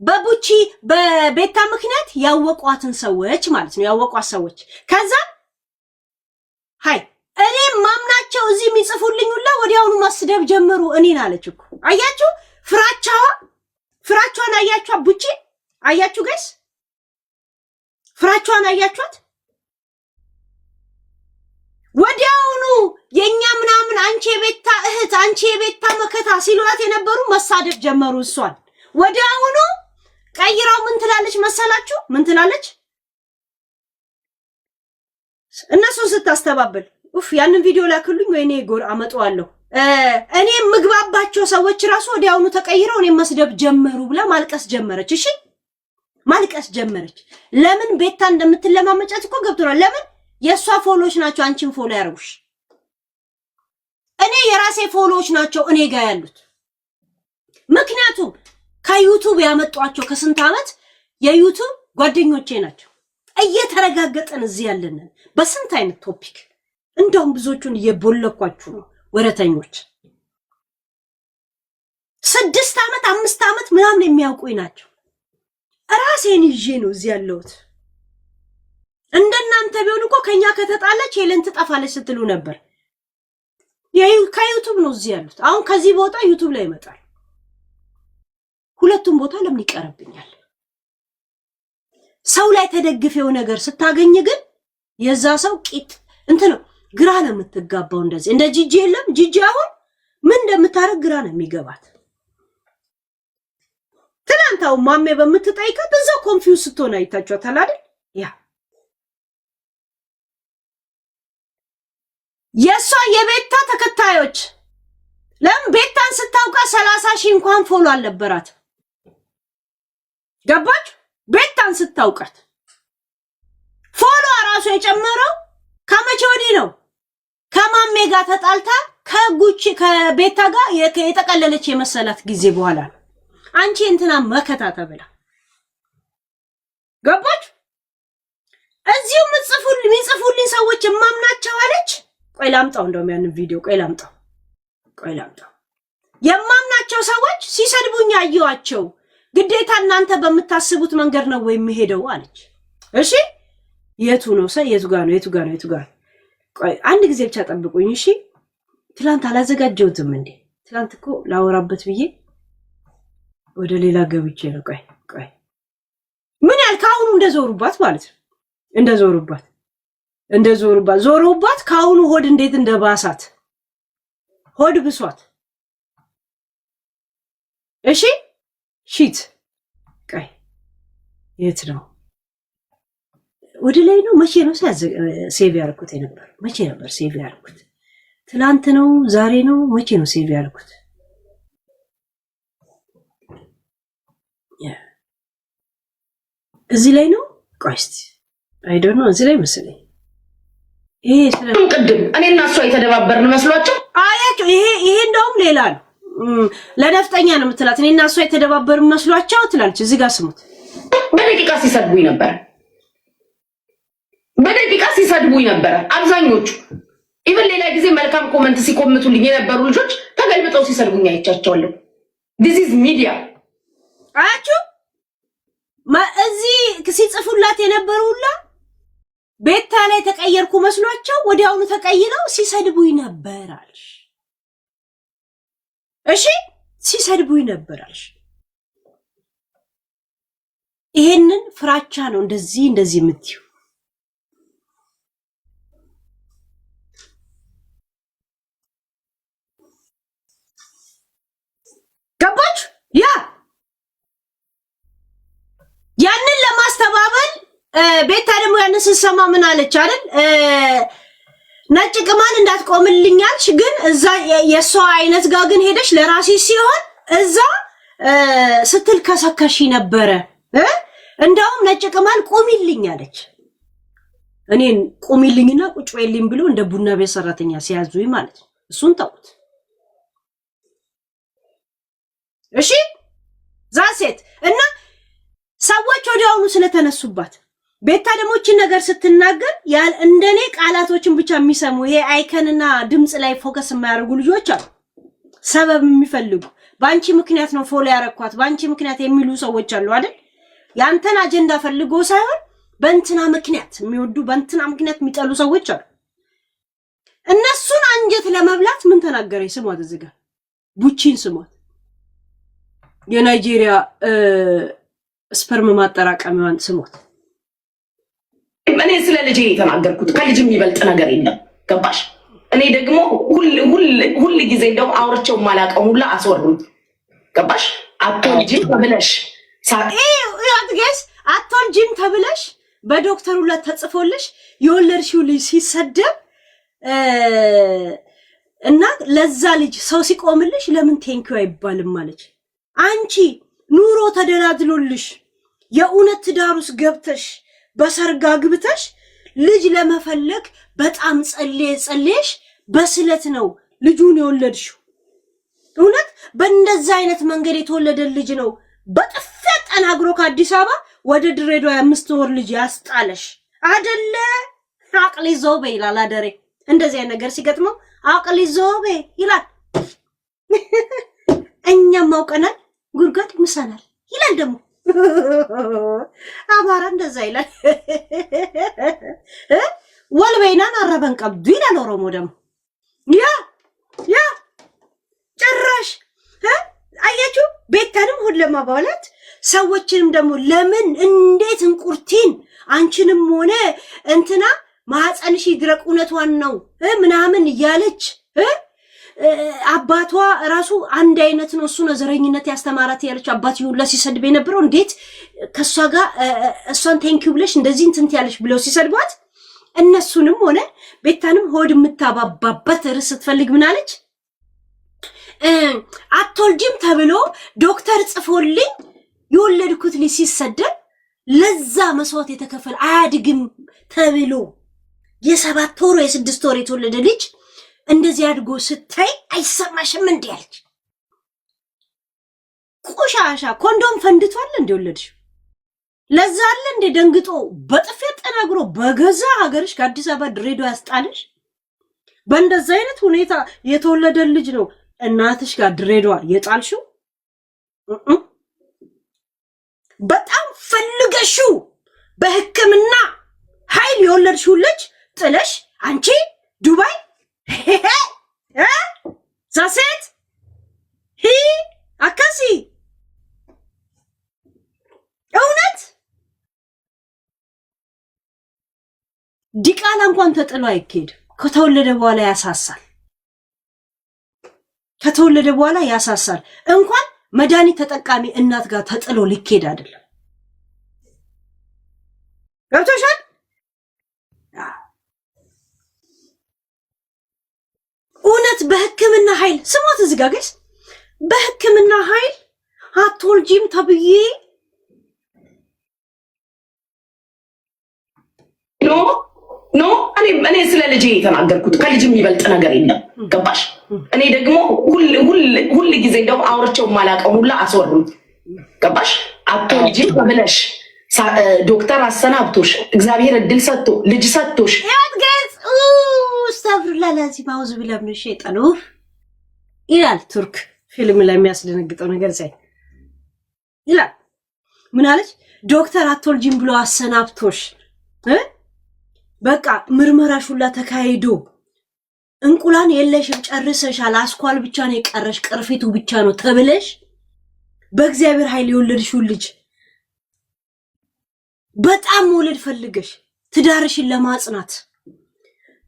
በቡቺ በቤታ ምክንያት ያወቋትን ሰዎች ማለት ነው። ያወቋት ሰዎች ከዛ ሃይ እኔ ማምናቸው እዚህ የሚጽፉልኝ ሁላ ወዲያውኑ ማስደብ ጀመሩ እኔን አለች እኮ። አያችሁ ፍራቻዋን አያችሁ? ቡቺ አያችሁ? ጋይስ ፍራቻዋን አያችኋት? ወዲያውኑ የኛ ምናምን አንቺ የቤታ እህት አንቺ የቤታ መከታ ሲሏት የነበሩ መሳደብ ጀመሩ እሷን። ወዲያውኑ ቀይራው ምን ትላለች መሰላችሁ? ምን ትላለች? እነሱን ስታስተባብል ያንን ቪዲዮ ላክሉኝ ወይኔ ጎር አመጣዋለሁ። እኔ ምግባባቸው ሰዎች ራሱ ወዲያውኑ ተቀይረው እኔ መስደብ ጀመሩ ብላ ማልቀስ ጀመረች። እሺ ማልቀስ ጀመረች። ለምን ቤታ እንደምትለማመጫት እኮ ገብቶናል። ለምን የሷ ፎሎዎች ናቸው አንቺን ፎሎ ያርጉሽ። እኔ የራሴ ፎሎዎች ናቸው እኔ ጋር ያሉት። ምክንያቱም ከዩቲዩብ ያመጧቸው ከስንት ዓመት የዩቲዩብ ጓደኞቼ ናቸው። እየተረጋገጠን እዚህ ያለን በስንት አይነት ቶፒክ እንደውም ብዙዎቹን እየቦለኳችሁ ነው ወረተኞች። 6 ዓመት 5 ዓመት ምናምን የሚያውቁኝ ናቸው። ራሴን ይዤ ነው እዚህ ያለሁት። እንደናንተ ቢሆን እኮ ከኛ ከተጣለች ሄለን ትጠፋለች ስትሉ ነበር። ከዩቲዩብ ነው እዚህ ያሉት። አሁን ከዚህ ቦታ ዩቲዩብ ላይ ይመጣል። ሁለቱም ቦታ ለምን ይቀርብኛል? ሰው ላይ ተደግፈው ነገር ስታገኝ ግን የዛ ሰው ቂጥ እንትን ግራ ነው የምትጋባው። እንደዚህ እንደ ጂጂ የለም። ጂጂ አሁን ምን እንደምታረግ ግራ ነው የሚገባት። ትላንታው ማሜ በምትጠይቀት እዛው ኮንፊውዝ ስትሆን አይታችኋታል አይደል? ያ የሷ የቤታ ተከታዮች ለምን ቤታን ስታውቃ 30,000 እንኳን ፎሎ አልነበራት። ገባች? ቤታን ስታውቃት ፎሎ ራሱ የጨመረው ከመቼ ወዲህ ነው? ከማሜ ጋር ተጣልታ ከጉቺ ከቤታ ጋር የተቀለለች የመሰላት ጊዜ በኋላ ነው። አንቺ እንትና መከታ ተብላ ገባች? እዚሁ ምጽፉልኝ ሰዎች የማምናቸው አለች። ቆይ ላምጣው፣ እንደውም ያን ቪዲዮ ቆይ ላምጣው። የማምናቸው ሰዎች ሲሰድቡኝ አየዋቸው። ግዴታ እናንተ በምታስቡት መንገድ ነው ወይ የሚሄደው አለች። እሺ የቱ ነው የቱ ጋር ነው? ቆይ አንድ ጊዜ ብቻ ጠብቁኝ እሺ። ትላንት አላዘጋጀሁትም እንዴ? ትላንት እኮ ላወራበት ብዬ ወደ ሌላ ገብቼ ነው። ቆይ ምን ያህል ካሁኑ እንደዞሩባት ማለት ነው። ዞሩባት ካሁኑ ሆድ እንዴት እንደባሳት ሆድ ብሷት። እሺ ሺት ቆይ የት ነው? ወደ ላይ ነው። መቼ ነው ሴቭ ያልኩት የነበር? መቼ ነበር ሴቭ ያልኩት? ትላንት ነው? ዛሬ ነው? መቼ ነው ሴቭ ያልኩት? እዚህ ላይ ነው። ቆይ እስቲ አይ ዶንት ኖ እዚህ ላይ መሰለኝ። ይሄ ቅድም እኔና እሷ የተደባበርን መስሏቸው አያችሁ። ይሄ እንደውም ሌላ ነው። ለነፍጠኛ ነው የምትላት። እኔና እሷ የተደባበርን መስሏቸው ትላለች። እዚህ ጋር ስሙት። በደቂቃ ሲሰድቡኝ ነበር አብዛኞቹ። ኢቭን ሌላ ጊዜ መልካም ኮመንት ሲኮምቱልኝ የነበሩ ልጆች ተገልብጠው ሲሰድቡኝ አይቻቸዋለሁ። this is media አያችሁ። እዚህ ሲጽፉላት የነበሩ ሁላ ቤታ ላይ ተቀየርኩ መስሏቸው ወዲያውኑ ተቀይረው ሲሰድቡኝ ነበር አልሽ። እሺ ሲሰድቡኝ ነበር አልሽ። ይሄንን ፍራቻ ነው እንደዚህ የምትዩ። ገባች? ያንን ለማስተባበል ቤታ ደግሞ ያንን ስትሰማ ምን አለች አይደል? ነጭ ቅማል እንዳትቆምልኛልሽ ግን እዛ የሷ አይነት ጋር ግን ሄደሽ ለራሴ ሲሆን እዛ ስትል ከሰከሽ ነበረ። እንደውም ነጭ ቅማል ቁሚልኝ አለች። እኔን ቁሚልኝና ቁጭ በይልኝ ብሎ እንደ ቡና ቤት ሰራተኛ ሲያዙኝ ማለት ነው። እሱን ተውት እሺ። ዛሴት እና ሰዎች ወዲያውኑ ስለተነሱባት ቤታ ደግሞ እቺ ነገር ስትናገር እንደኔ ቃላቶችን ብቻ የሚሰሙ ይሄ አይከንና ድምጽ ላይ ፎከስ የማያደርጉ ልጆች አሉ። ሰበብ የሚፈልጉ ባንቺ ምክንያት ነው ፎሎ ያረኳት ባንቺ ምክንያት የሚሉ ሰዎች አሉ አይደል? ያንተን አጀንዳ ፈልጎ ሳይሆን በእንትና ምክንያት የሚወዱ በእንትና ምክንያት የሚጠሉ ሰዎች አሉ። እነሱን አንጀት ለመብላት ምን ተናገረኝ? ስሟት፣ እዚህ ጋር ቡቺን ስሟት። የናይጄሪያ ስፐርም ማጠራቀሚዋን ስሟት። እኔ ስለ ልጄ የተናገርኩት ከልጅ የሚበልጥ ነገር የለም። ገባሽ? እኔ ደግሞ ሁል ጊዜ እንደውም አውርቼው ማላቀው ሁላ አስወሩኝ። ገባሽ? አትወልጂም ተብለሽ አትወልጂም ተብለሽ በዶክተሩ ላይ ተጽፎልሽ የወለድሽው ልጅ ሲሰደብ እና ለዛ ልጅ ሰው ሲቆምልሽ ለምን ቴንኪው አይባልም አለች። አንቺ ኑሮ ተደላድሎልሽ የእውነት ትዳር ውስጥ ገብተሽ በሰርጋ ግብተሽ ልጅ ለመፈለግ በጣም ጸልየሽ በስለት ነው ልጁን የወለድሽው። እውነት በእንደዛ አይነት መንገድ የተወለደ ልጅ ነው በጥፊ ጠናግሮ ከአዲስ አበባ ወደ ድሬዳዋ 5 ወር ልጅ ያስጣለሽ አይደለ? አቅሊ ዞቤ ይላል አደሬ። እንደዚህ አይነት ነገር ሲገጥመው አቅሊ ዞቤ ይላል። እኛም ማውቀናል ጉርጓድ ምሰናል ይላል ደግሞ አማራ እንደዛ ይላል። ወልበይናን አረበን ቀብዱ ይላል ኦሮሞ ደግሞ ያ ጭራሽ አያችሁ። ቤታንም ሁሉ ለማባላት ሰዎችንም ደግሞ ለምን እንዴት እንቁርቲን አንቺንም ሆነ እንትና ማህፀንሽ ይድረቅ እውነቷን ነው ምናምን እያለች አባቷ ራሱ አንድ አይነት ነው እሱ ነው ዘረኝነት ያስተማራት ያለች አባትየው ለሲሰድብ የነበረው እንዴት ከሷ ጋር እሷን ቴንኪው ብለሽ እንደዚህ እንትን ያለሽ ብለው ሲሰድቧት እነሱንም ሆነ ቤታንም ሆድ የምታባባበት ርዕስ ስትፈልግ ምን አለች? አትወልጂም ተብሎ ዶክተር ጽፎልኝ የወለድኩት ልጅ ሲሰደብ ለዛ መስዋዕት የተከፈለ አያድግም ተብሎ የ7 ወር የ6 ወር የተወለደ ልጅ እንደዚህ አድጎ ስታይ አይሰማሽም እንዴ አለች። ቆሻሻ ኮንዶም ፈንድቷል እንዴ ወለድሽ? ለዛ አለ እንዴ ደንግጦ በጥፊ ተናግሮ በገዛ ሀገርሽ ከአዲስ አበባ ድሬዳዋ ያስጣልሽ? በእንደዛ አይነት ሁኔታ የተወለደ ልጅ ነው እናትሽ ጋር ድሬዳዋ የጣልሽው? በጣም ፈልገሽው በሕክምና ኃይል የወለድሽው ልጅ ጥለሽ አንቺ ዱባይ ዛሴት አካሲ እውነት ዲቃላ እንኳን ተጥሎ አይኬድም። ከተወለደ በኋላ ያሳሳል። ከተወለደ በኋላ ያሳሳል። እንኳን መድኃኒት ተጠቃሚ እናት ጋር ተጥሎ ሊኬድ አይደለም። ገብቶሻል? እውነት በሕክምና ኃይል ስሞት እዚህ ጋር ጋይስ በሕክምና ኃይል አትወልጂም ተብዬ ኖ እኔ ስለ ልጄ የተናገርኩት ከልጅ የሚበልጥ ነገር የለም። ገባሽ? እኔ ደግሞ ሁል ጊዜ እንደውም አውርቼው ማላቀው ሁላ አስወሩኝ። ገባሽ? አትወልጂም ብለሽ ዶክተር አሰናብቶሽ እግዚአብሔር እድል ሰጥቶ ልጅ ሰጥቶሽ استغفر لازم اعوذ بالله من الشيطان ይላል ቱርክ ፊልም ላይ የሚያስደነግጠው ነገር ሳይ ይላል። ምን አለች? ዶክተር አትወልጂም ብሎ አሰናብቶሽ በቃ ምርመራሽ ሁላ ተካሂዶ እንቁላን የለሽም ጨርሰሻል፣ አስኳል ብቻ ነው የቀረሽ፣ ቅርፊቱ ብቻ ነው ተብለሽ በእግዚአብሔር ኃይል የወለድሽው ልጅ በጣም መውለድ ፈልገሽ ትዳርሽን ለማጽናት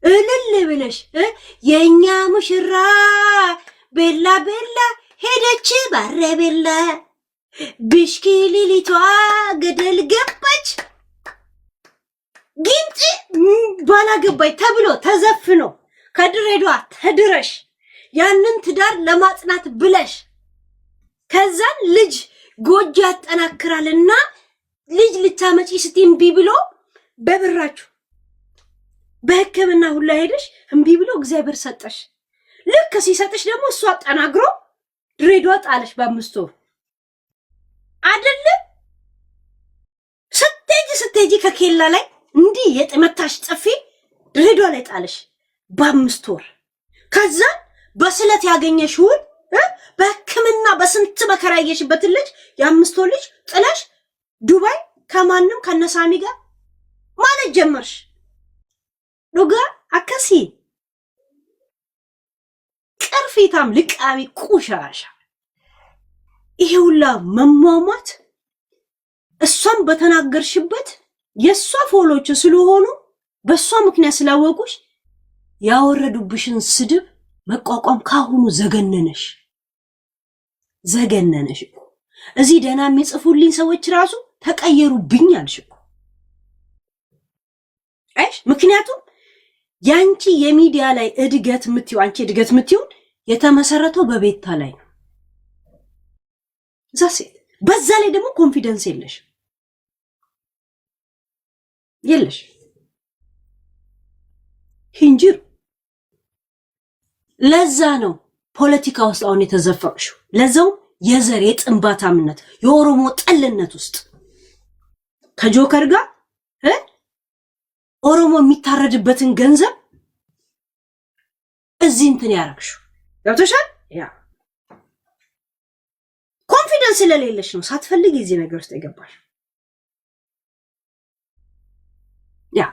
እልል ብለሽ የኛ ሙሽራ ቤላ ቤላ ሄደች ባረ ቤላ ብሽኪሊሊቷ ገደል ገባች ጊንጪ ባላገባይ ተብሎ ተዘፍኖ ከድሬዳዋ ተድረሽ ያንን ትዳር ለማጽናት ብለሽ ከዛን ልጅ ጎጆ ያጠናክራልና ልጅ ልታመጪ ስትምቢ ብሎ በብራችሁ በሕክምና ሁላ ሄደሽ እምቢ ብሎ እግዚአብሔር ሰጠሽ። ልክ ሲሰጥሽ ደግሞ እሱ አጠናግሮ ድሬዳዋ ጣለሽ በ5 ወር አይደለም። ስትሄጂ ከኬላ ላይ እንዲህ የጥመታሽ ጥፊ ድሬዳዋ ላይ ጣለሽ በ5 ወር። ከዛ በስለት ያገኘሽውን በሕክምና በስንት መከራ ያየሽበትን ልጅ የ5 ወር ልጅ ጥለሽ ዱባይ ከማንም ከነሳሚ ጋር ማለት ጀመርሽ። ዱጋ አከሲ ቅርፊታም ልቃቢ ቁሻሻ ይሄ ሁላ መሟሟት እሷም በተናገርሽበት የሷ ፎሎች ስለሆኑ በሷ ምክንያት ስላወቁሽ ያወረዱብሽን ስድብ መቋቋም ካሁኑ ዘገነነሽ። እዚህ ደህና የሚጽፉልኝ ሰዎች ራሱ ተቀየሩብኝ አልሽ እኮ። አይሽ ምክንያቱም ያንቺ የሚዲያ ላይ እድገት ምትዩ የተመሰረተው በቤታ ላይ ነው። ዛሴ በዛ ላይ ደግሞ ኮንፊደንስ የለሽ ሂንጅር። ለዛ ነው ፖለቲካ ውስጥ አሁን የተዘፈቅሽው። ለዛው የዘር የጥንባታምነት የኦሮሞ ጠልነት ውስጥ ከጆከር ጋር ኦሮሞ የሚታረድበትን ገንዘብ እዚህ እንትን ያረግሽው ገብቶሻል። ያ ኮንፊደንስ ስለሌለሽ ነው ሳትፈልግ እዚህ ነገር ውስጥ የገባሽ። ያ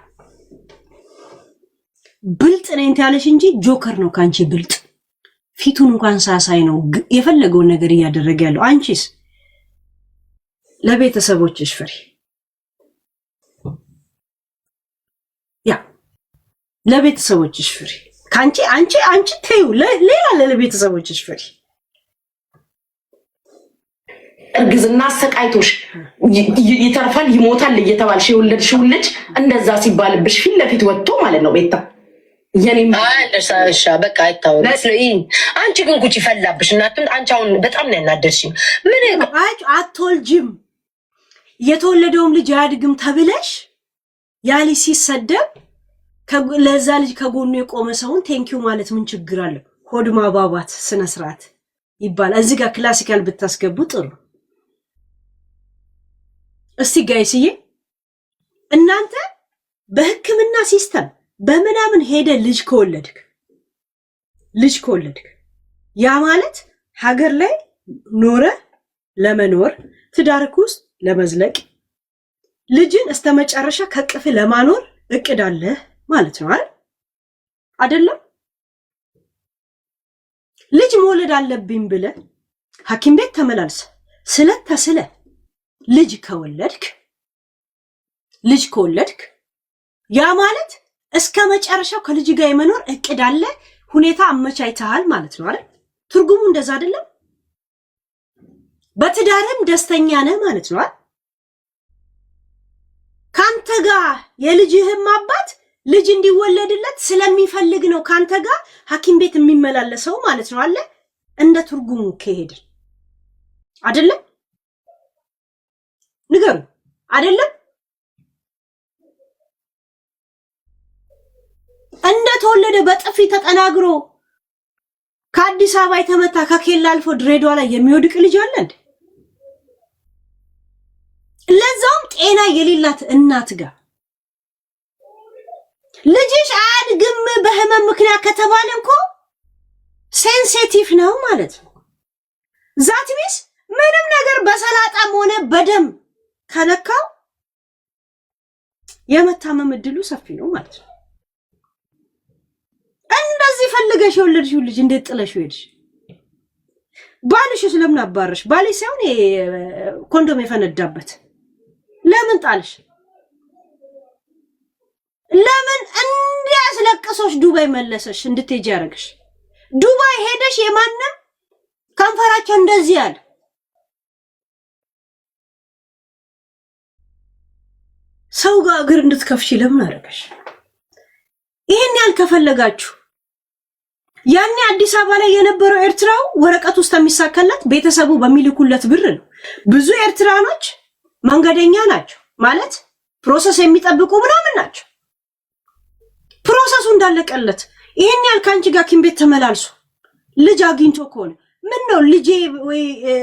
ብልጥ ነኝ ያለሽ እንጂ ጆከር ነው ካንቺ ብልጥ። ፊቱን እንኳን ሳሳይ ነው የፈለገውን ነገር እያደረገ ያለው። አንቺስ ለቤተሰቦችሽ ፍሪ። ያ ለቤተሰቦችሽ ፍሪ። አንቺ ተይው ሌላ ለቤተሰቦችሽ ፍሪ እርግዝና አሰቃይቶሽ ይተርፋል ይሞታል እየተባልሽ የወለድሽው ልጅ እንደዛ ሲባልብሽ ፊት ለፊት ወጥቶ ማለት ነው ቤታ የኔ እንደሳሻ በቃ አይታወቅ አንቺ ግን ጉቺ ፈላብሽ እናንተ አንቺ አሁን በጣም ነው ያናደርሽኝ ምን አትወልጂም የተወለደውም ልጅ አያድግም ተብለሽ ያሊ ሲሰደብ ለዛ ልጅ ከጎኑ የቆመ ሰውን ቴንኪው ማለት ምን ችግር አለ ሆድ ማባባት ስነ ስርዓት ይባላል እዚህ ጋር ክላሲካል ብታስገቡ ጥሩ እስቲ ጋይስዬ እናንተ በህክምና ሲስተም በመናምን ሄደ ልጅ ከወለድክ ያ ማለት ሀገር ላይ ኖረ ለመኖር ትዳርክ ውስጥ ለመዝለቅ ልጅን እስተመጨረሻ ከቅፍ ለማኖር እቅድ አለ ማለት ነው አይደለም ልጅ መውለድ አለብኝ ብለ ሐኪም ቤት ተመላልሰ ስለተስለ ልጅ ከወለድክ ያ ማለት እስከ መጨረሻው ከልጅ ጋር የመኖር እቅድ አለ ሁኔታ አመቻችተሃል ማለት ነው አይደል ትርጉሙ እንደዛ አይደለም በትዳርም ደስተኛ ነህ ማለት ነው አይደል ካንተ ጋር የልጅህም አባት ልጅ እንዲወለድለት ስለሚፈልግ ነው ካንተ ጋር ሐኪም ቤት የሚመላለሰው ማለት ነው አለ እንደ ትርጉሙ ከሄደ አይደለም ንገሩ አይደለም እንደተወለደ በጥፊ ተጠናግሮ ከአዲስ አበባ የተመታ ከኬላ አልፎ ድሬዳዋ ላይ የሚወድቅ ልጅ አለ እንዴ ለዛውም ጤና የሌላት እናት ጋር ልጅሽ አያድግም በህመም ምክንያት ከተባለ እንኳ ሴንሲቲቭ ነው ማለት ነው ዛት ሚስ ምንም ነገር በሰላጣም ሆነ በደም ከነካው የመታመም እድሉ ሰፊ ነው ማለት ነው እንደዚህ ፈልገሽ የወለድሽው ልጅ እንዴት ጥለሽው ሄድሽ ባልሽ ስለምን አባረሽ ባልሽ ሳይሆን ኮንዶም የፈነዳበት ለምን ጣልሽ ለምን እንዲያስለቅሶሽ ዱባይ መለሰሽ እንድትሄጂ ያረግሽ ዱባይ ሄደሽ የማንም ከንፈራቸው እንደዚህ ያለ ሰው ጋር እግር እንድትከፍሺ ለምን አረገሽ ይሄን ያልከፈለጋችሁ ያኔ አዲስ አበባ ላይ የነበረው ኤርትራው ወረቀት ውስጥ የሚሳከለት ቤተሰቡ በሚልኩለት ብር ነው ብዙ ኤርትራኖች መንገደኛ ናቸው ማለት ፕሮሰስ የሚጠብቁ ምናምን ናቸው ፕሮሰሱ እንዳለቀለት ይሄን ያልካንቺ ጋር ኪም ቤት ተመላልሶ ልጅ አግኝቶ ከሆነ ምን ነው ልጄ ወይ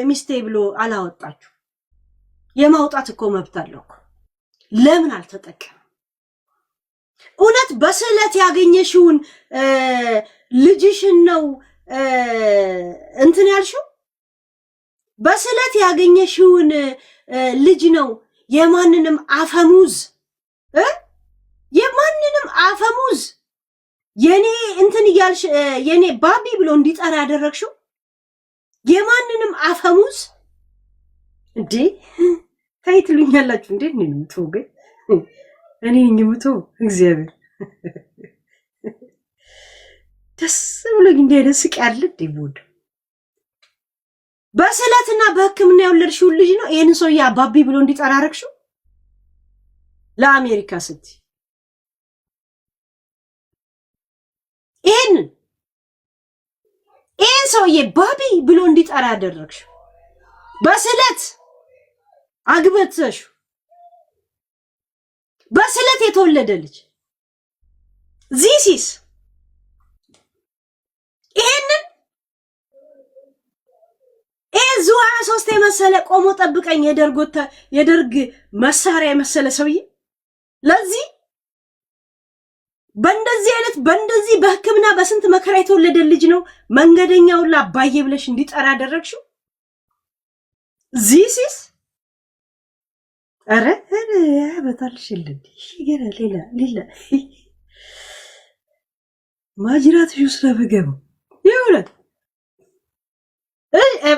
ሚስቴ ብሎ አላወጣችሁ የማውጣት እኮ መብት አለው ለምን አልተጠቀም እውነት በስለት ያገኘሽውን ልጅሽን ነው እንትን ያልሽው በስለት ያገኘሽውን ልጅ ነው የማንንም አፈሙዝ የኔ እንትን ይያልሽ የኔ ባቢ ብሎ እንዲጠራ ያደረግሽው የማንንም አፈሙዝ እንዴ ታይትሉኛላችሁ እንዴ ነው ምትወገ እኔ እንምቶ እግዚአብሔር ደስ ብሎኝ እንደደስ ቃል ዲቦድ በስለትና በህክምና የወለድሽው ልጅ ነው ይሄን ሰው ያ ባቢ ብሎ እንዲጠራ አረግሽው ለአሜሪካ ስቲ ይሄን ሰውዬ ባቢ ብሎ እንዲጠራ ያደረግሽው በስለት አግበትሽ በስለት የተወለደ ልጅ ዚሲስ ይሄንን እዙ 23 የመሰለ ቆሞ ጠብቀኝ የደርግ መሳሪያ የመሰለ ሰውዬ ለዚህ በእንደዚህ በህክምና በስንት መከራ የተወለደ ልጅ ነው መንገደኛውላ አባዬ ብለሽ እንዲጠራ ያደረግሽው ዚሲስ አረ በታልሽ ይገራ ሌላ ማጅራት ጁስ ለበገው ይውላል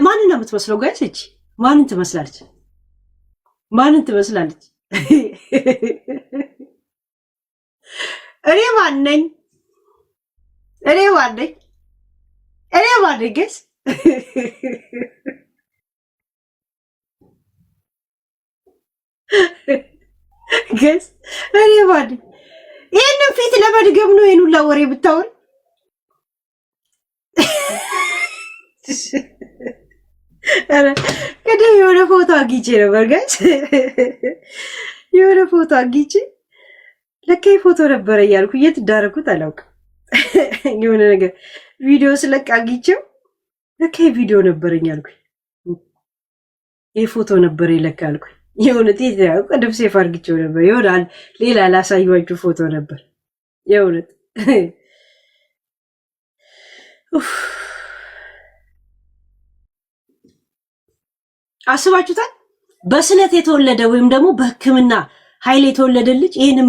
ማንን ነው የምትመስለው ጋይስ እቺ ማንን ትመስላለች እኔ ማን ነኝ እኔ ማነኝ ገስ ገስ እኔ ማነኝ? ይህንን ፊት ለመድገም ነው ይሄን ሁላ ወሬ ብታወሪ? ቅድም የሆነ ፎቶ አግኝቼ ነበር ጋይስ፣ የሆነ ፎቶ አግኝቼ ለካ ፎቶ ነበረ እያልኩ የት እንዳደረኩት አላውቅም። የሆነ ነገር ቪዲዮ ስለቅ አግኝቼው ለካ ቪዲዮ ነበረኝ አልኩኝ። ይህ ፎቶ ነበር ለካ አልኩኝ። የእውነት ቅድም ሴፍ አድርግቼው ነበር። የሆነ ሌላ ላሳየኋችሁ ፎቶ ነበር የእውነት አስባችሁታል? በስለት የተወለደ ወይም ደግሞ በሕክምና ኃይል የተወለደ ልጅ ይህንን